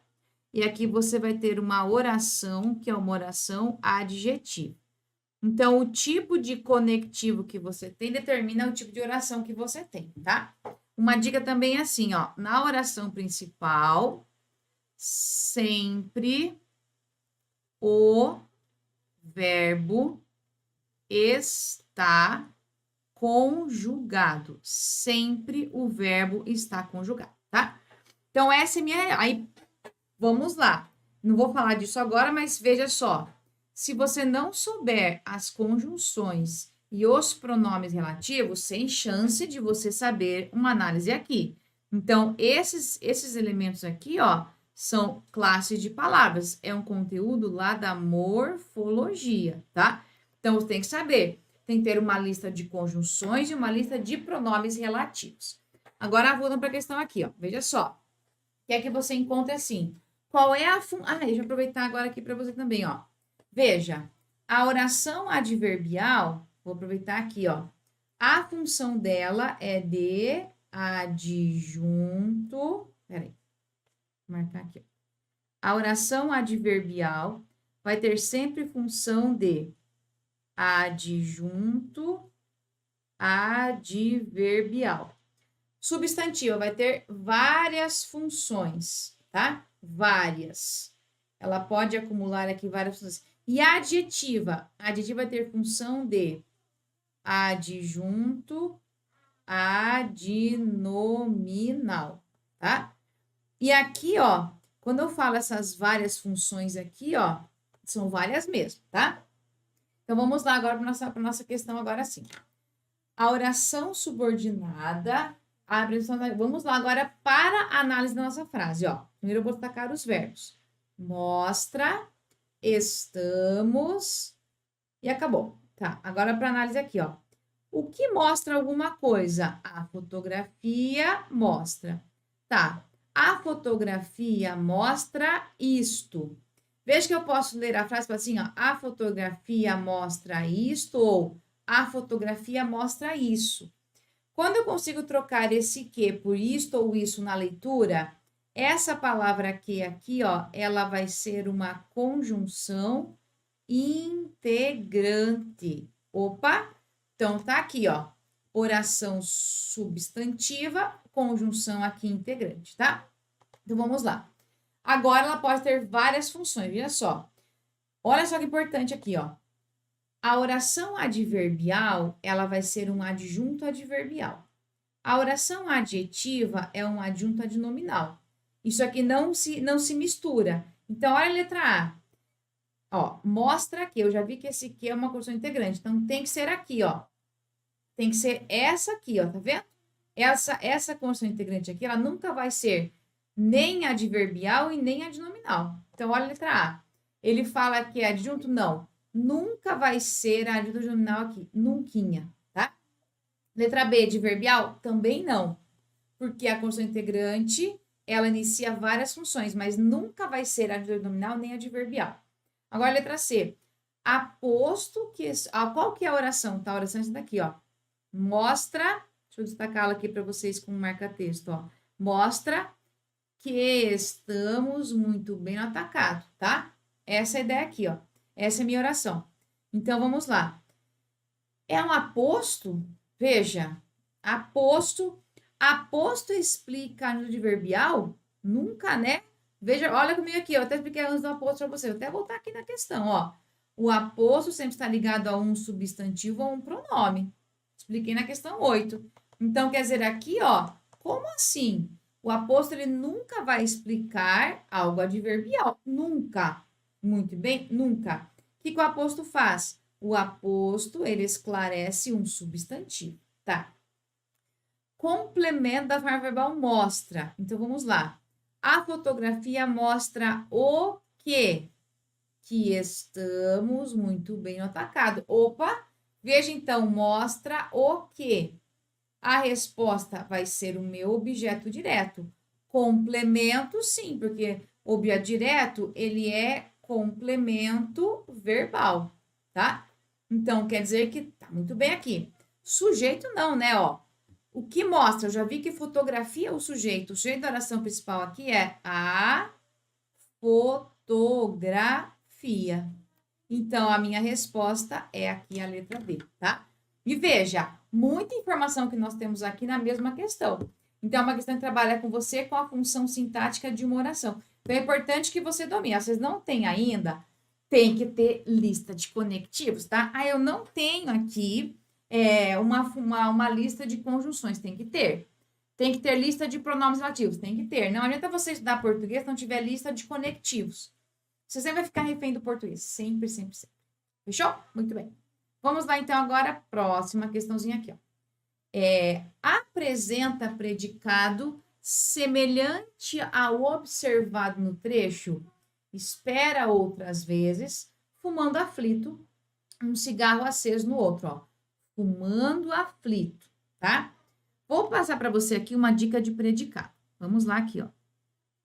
e aqui você vai ter uma oração, que é uma oração adjetiva. Então, o tipo de conectivo que você tem determina o tipo de oração que você tem, tá? Uma dica também é assim, ó, na oração principal, sempre o verbo está conjugado. Sempre o verbo está conjugado, tá? Então, essa é minha... Aí, vamos lá. Não vou falar disso agora, mas veja só. Se você não souber as conjunções e os pronomes relativos, sem chance de você saber uma análise aqui. Então, esses elementos aqui, ó, são classes de palavras. É um conteúdo lá da morfologia, tá? Então, você tem que saber. Tem que ter uma lista de conjunções e uma lista de pronomes relativos. Agora, voltando para a questão aqui, ó. Veja só. Quer que você encontre assim. Qual é a função... Ah, deixa eu aproveitar agora aqui para você também, ó. Veja, a oração adverbial, vou aproveitar aqui, ó. A função dela é de adjunto. Peraí. Vou marcar aqui, ó. A oração adverbial vai ter sempre função de adjunto adverbial. Substantiva vai ter várias funções, tá? Várias. Ela pode acumular aqui várias funções. E a adjetiva vai ter função de adjunto adnominal, tá? E aqui, ó, quando eu falo essas várias funções aqui, ó, são várias mesmo, tá? Então, vamos lá agora para nossa questão agora sim. A oração subordinada, vamos lá agora para a análise da nossa frase, ó. Primeiro eu vou destacar os verbos. Mostra, estamos e acabou. Tá, agora para análise aqui, ó. O que mostra alguma coisa? A fotografia mostra. Tá, a fotografia mostra isto. Veja que eu posso ler a frase assim, ó, a fotografia mostra isto ou a fotografia mostra isso. Quando eu consigo trocar esse que por isto ou isso na leitura, essa palavra que aqui, ó, ela vai ser uma conjunção integrante. Opa! Então, tá aqui, ó, oração substantiva, conjunção aqui integrante, tá? Então, vamos lá. Agora, ela pode ter várias funções, veja só. Olha só que importante aqui, ó. A oração adverbial, ela vai ser um adjunto adverbial. A oração adjetiva é um adjunto adnominal. Isso aqui não se mistura. Então, olha a letra A. Ó, mostra aqui. Eu já vi que esse aqui é uma conjunção integrante. Então, tem que ser aqui, ó. Tem que ser essa aqui, ó. Tá vendo? Essa conjunção integrante aqui, ela nunca vai ser nem adverbial e nem adnominal. Então, olha a letra A. Ele fala que é adjunto? Não. Nunca vai ser adjunto adnominal aqui. Nunquinha, tá? Letra B, adverbial? Também não. Porque a conjunção integrante, ela inicia várias funções, mas nunca vai ser adnominal nem adverbial. Agora, letra C. Aposto que... qual que é a oração? Tá? A oração é essa daqui, ó. Mostra... Deixa eu destacá-la aqui para vocês com marca-texto, ó. Mostra que estamos muito bem no atacado, tá? Essa é a ideia aqui, ó. Essa é a minha oração. Então, vamos lá. É um aposto? Veja. Aposto. Aposto explica adverbial? Nunca, né? Veja, olha comigo aqui, eu até expliquei antes do aposto para você. Vou até voltar aqui na questão, ó. O aposto sempre está ligado a um substantivo ou um pronome. Expliquei na questão 8. Então, quer dizer, aqui, ó, como assim? O aposto, ele nunca vai explicar algo adverbial. Nunca. Muito bem? Nunca. O que o aposto faz? O aposto, ele esclarece um substantivo, tá? Complemento da forma verbal mostra. Então, vamos lá. A fotografia mostra o quê? Que estamos muito bem no atacado. Opa! Veja, então, mostra o quê? A resposta vai ser o meu objeto direto. Complemento, sim, porque objeto direto, ele é complemento verbal, tá? Então, quer dizer que tá muito bem aqui. Sujeito não, né, ó. O que mostra? Eu já vi que fotografia é o sujeito. O sujeito da oração principal aqui é a fotografia. Então, a minha resposta é aqui a letra B, tá? E veja, muita informação que nós temos aqui na mesma questão. Então, é uma questão que trabalha com você com a função sintática de uma oração. Então, é importante que você domine. Vocês não têm ainda, tem que ter lista de conectivos, tá? Ah, eu não tenho aqui uma lista de conjunções. Tem que ter. Tem que ter lista de pronomes relativos. Tem que ter. Não adianta você estudar português se não tiver lista de conectivos. Você sempre vai ficar refém do português. Sempre, sempre, sempre. Fechou? Muito bem. Vamos lá, então, agora, próxima questãozinha aqui, ó. Apresenta predicado semelhante ao observado no trecho, espera outras vezes, fumando aflito, um cigarro aceso no outro, ó. Fumando aflito, tá? Vou passar para você aqui uma dica de predicado. Vamos lá aqui, ó.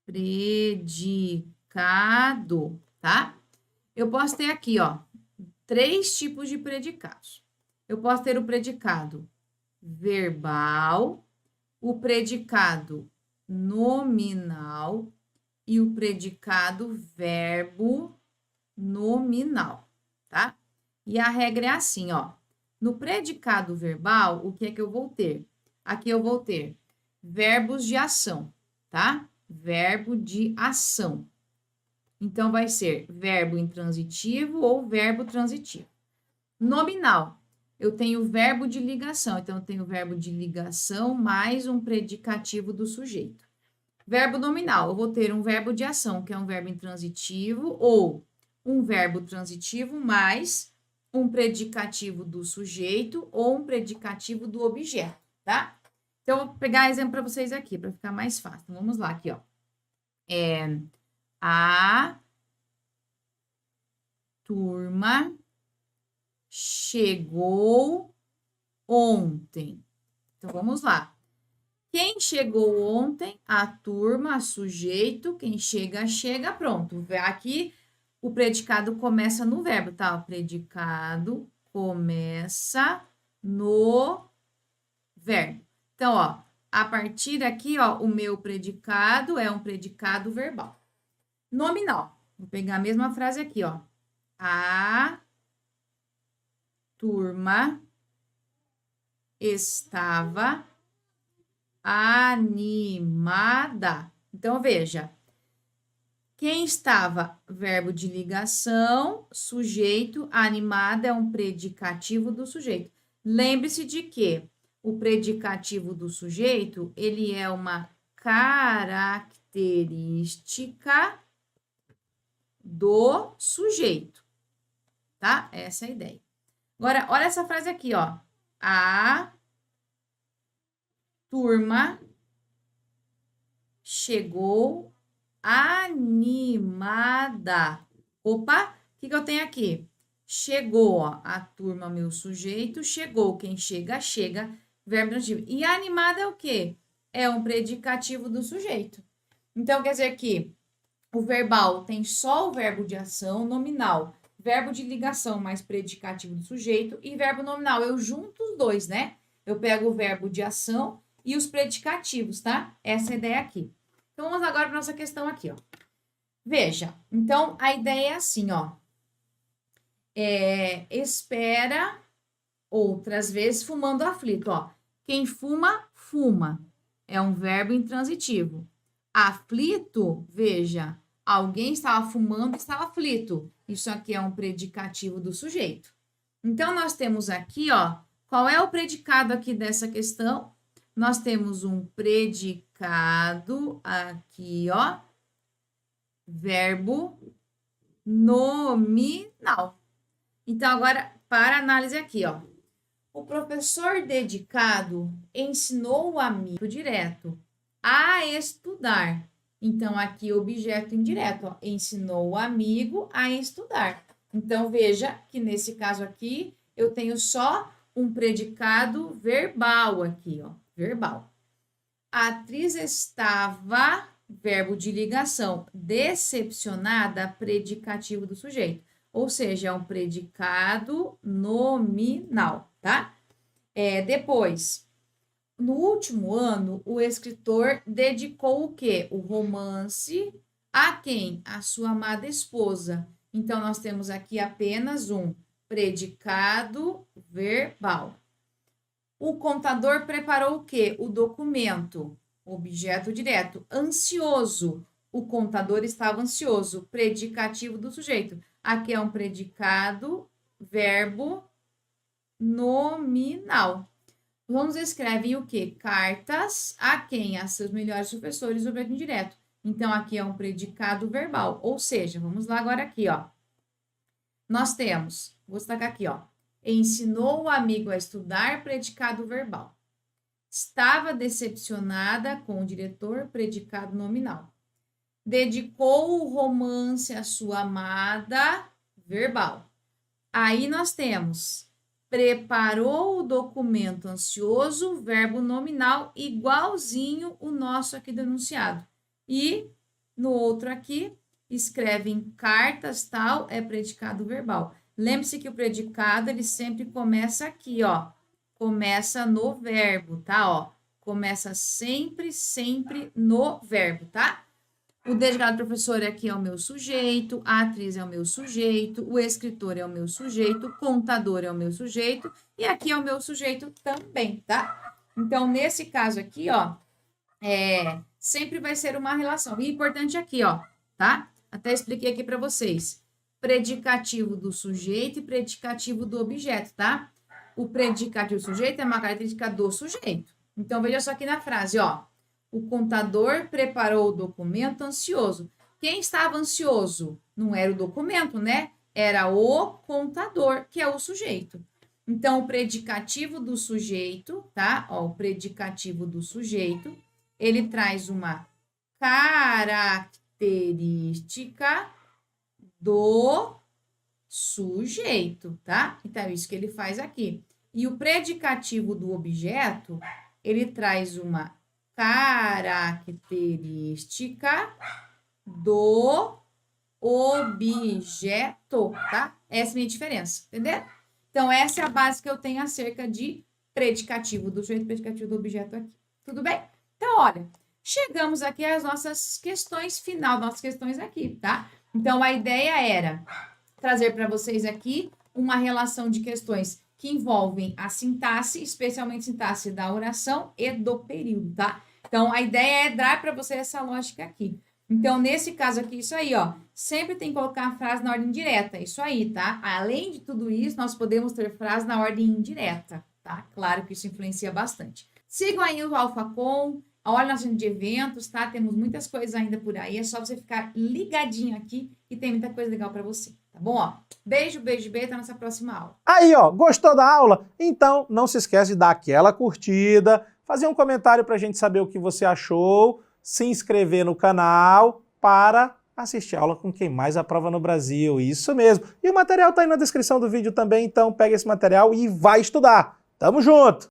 Predicado, tá? Eu posso ter aqui, ó, 3 tipos de predicados. Eu posso ter o predicado verbal, o predicado nominal e o predicado verbo nominal, tá? E a regra é assim, ó. No predicado verbal, o que é que eu vou ter? Aqui eu vou ter verbos de ação, tá? Verbo de ação. Então, vai ser verbo intransitivo ou verbo transitivo. Nominal, eu tenho verbo de ligação. Então, eu tenho verbo de ligação mais um predicativo do sujeito. Verbo nominal, eu vou ter um verbo de ação, que é um verbo intransitivo, ou um verbo transitivo mais um predicativo do sujeito ou um predicativo do objeto, tá? Então, eu vou pegar exemplo para vocês aqui, para ficar mais fácil. Então, vamos lá aqui, ó. A turma chegou ontem. Então, vamos lá. Quem chegou ontem? A turma, sujeito. Quem chega, chega. Pronto. Aqui, o predicado começa no verbo, tá? O predicado começa no verbo. Então, ó, a partir daqui, ó, o meu predicado é um predicado verbal. Nominal. Vou pegar a mesma frase aqui, ó. A turma estava animada. Então, veja. Quem estava? Verbo de ligação, sujeito, animada é um predicativo do sujeito. Lembre-se de que o predicativo do sujeito, ele é uma característica do sujeito, tá? Essa é a ideia. Agora, olha essa frase aqui, ó. A turma chegou animada. Opa, o que eu tenho aqui? Chegou, ó, a turma, meu sujeito, chegou. Quem chega, chega, verbo transitivo. E animada é o quê? É um predicativo do sujeito. Então, quer dizer que o verbal tem só o verbo de ação nominal, verbo de ligação mais predicativo do sujeito e verbo nominal. Eu junto os dois, né? Eu pego o verbo de ação e os predicativos, tá? Essa é a ideia aqui. Então, vamos agora para nossa questão aqui, ó. Veja, então, a ideia é assim, ó. Espera outras vezes fumando aflito, ó. Quem fuma, fuma. É um verbo intransitivo. Aflito, veja, alguém estava fumando e estava aflito. Isso aqui é um predicativo do sujeito. Então, nós temos aqui, ó, qual é o predicado aqui dessa questão? Nós temos um predicado aqui, ó, verbo nominal. Então, agora, para análise aqui, ó. O professor dedicado ensinou o amigo direto a estudar. Então, aqui, objeto indireto, ó, ensinou o amigo a estudar. Então, veja que nesse caso aqui, eu tenho só um predicado verbal aqui, ó, verbal. A atriz estava, verbo de ligação, decepcionada, predicativo do sujeito. Ou seja, é um predicado nominal, tá? Depois, no último ano, o escritor dedicou o quê? O romance a quem? A sua amada esposa. Então, nós temos aqui apenas um predicado verbal. O contador preparou o quê? O documento, objeto direto, ansioso. O contador estava ansioso, predicativo do sujeito. Aqui é um predicado, verbo nominal. Vamos escrever o quê? Cartas a quem? A seus melhores professores, objeto indireto. Então, aqui é um predicado verbal. Ou seja, vamos lá agora aqui, ó. Nós temos, vou destacar aqui, ó. Ensinou o amigo a estudar, predicado verbal. Estava decepcionada com o diretor, predicado nominal. Dedicou o romance à sua amada, verbal. Aí nós temos preparou o documento ansioso, verbo nominal, igualzinho o nosso aqui denunciado. E no outro aqui, escreve em cartas, tal, é predicado verbal. Lembre-se que o predicado, ele sempre começa aqui, ó. Começa no verbo, tá? Ó, começa sempre no verbo, tá? O dedicado professor aqui é o meu sujeito, a atriz é o meu sujeito, o escritor é o meu sujeito, o contador é o meu sujeito, e aqui é o meu sujeito também, tá? Então, nesse caso aqui, ó, sempre vai ser uma relação. E importante aqui, ó, tá? Até expliquei aqui para vocês. Predicativo do sujeito e predicativo do objeto, tá? O predicativo do sujeito é uma característica do sujeito. Então, veja só aqui na frase, ó. O contador preparou o documento ansioso. Quem estava ansioso? Não era o documento, né? Era o contador, que é o sujeito. Então, o predicativo do sujeito, tá? Ó, o predicativo do sujeito, ele traz uma característica do sujeito, tá? Então, é isso que ele faz aqui. E o predicativo do objeto, ele traz uma característica do objeto, tá? Essa é a minha diferença, entendeu? Então, essa é a base que eu tenho acerca de predicativo, do sujeito predicativo do objeto aqui. Tudo bem? Então, olha, chegamos aqui às nossas questões final, nossas questões aqui, tá? Então, a ideia era trazer para vocês aqui uma relação de questões que envolvem a sintaxe, especialmente sintaxe da oração e do período, tá? Então, a ideia é dar para você essa lógica aqui. Então, nesse caso aqui, isso aí, ó, sempre tem que colocar a frase na ordem direta, isso aí, tá? Além de tudo isso, nós podemos ter frase na ordem indireta, tá? Claro que isso influencia bastante. Sigam aí o AlphaCom, olha nossa agenda de eventos, tá? Temos muitas coisas ainda por aí, é só você ficar ligadinho aqui e tem muita coisa legal para você, tá bom? Ó, beijo, beijo, beijo, até a nossa próxima aula.
Aí, ó, gostou da aula? Então, não se esquece de dar aquela curtida, fazer um comentário pra gente saber o que você achou, se inscrever no canal para assistir a aula com quem mais aprova no Brasil, isso mesmo. E o material tá aí na descrição do vídeo também, então pega esse material e vai estudar. Tamo junto!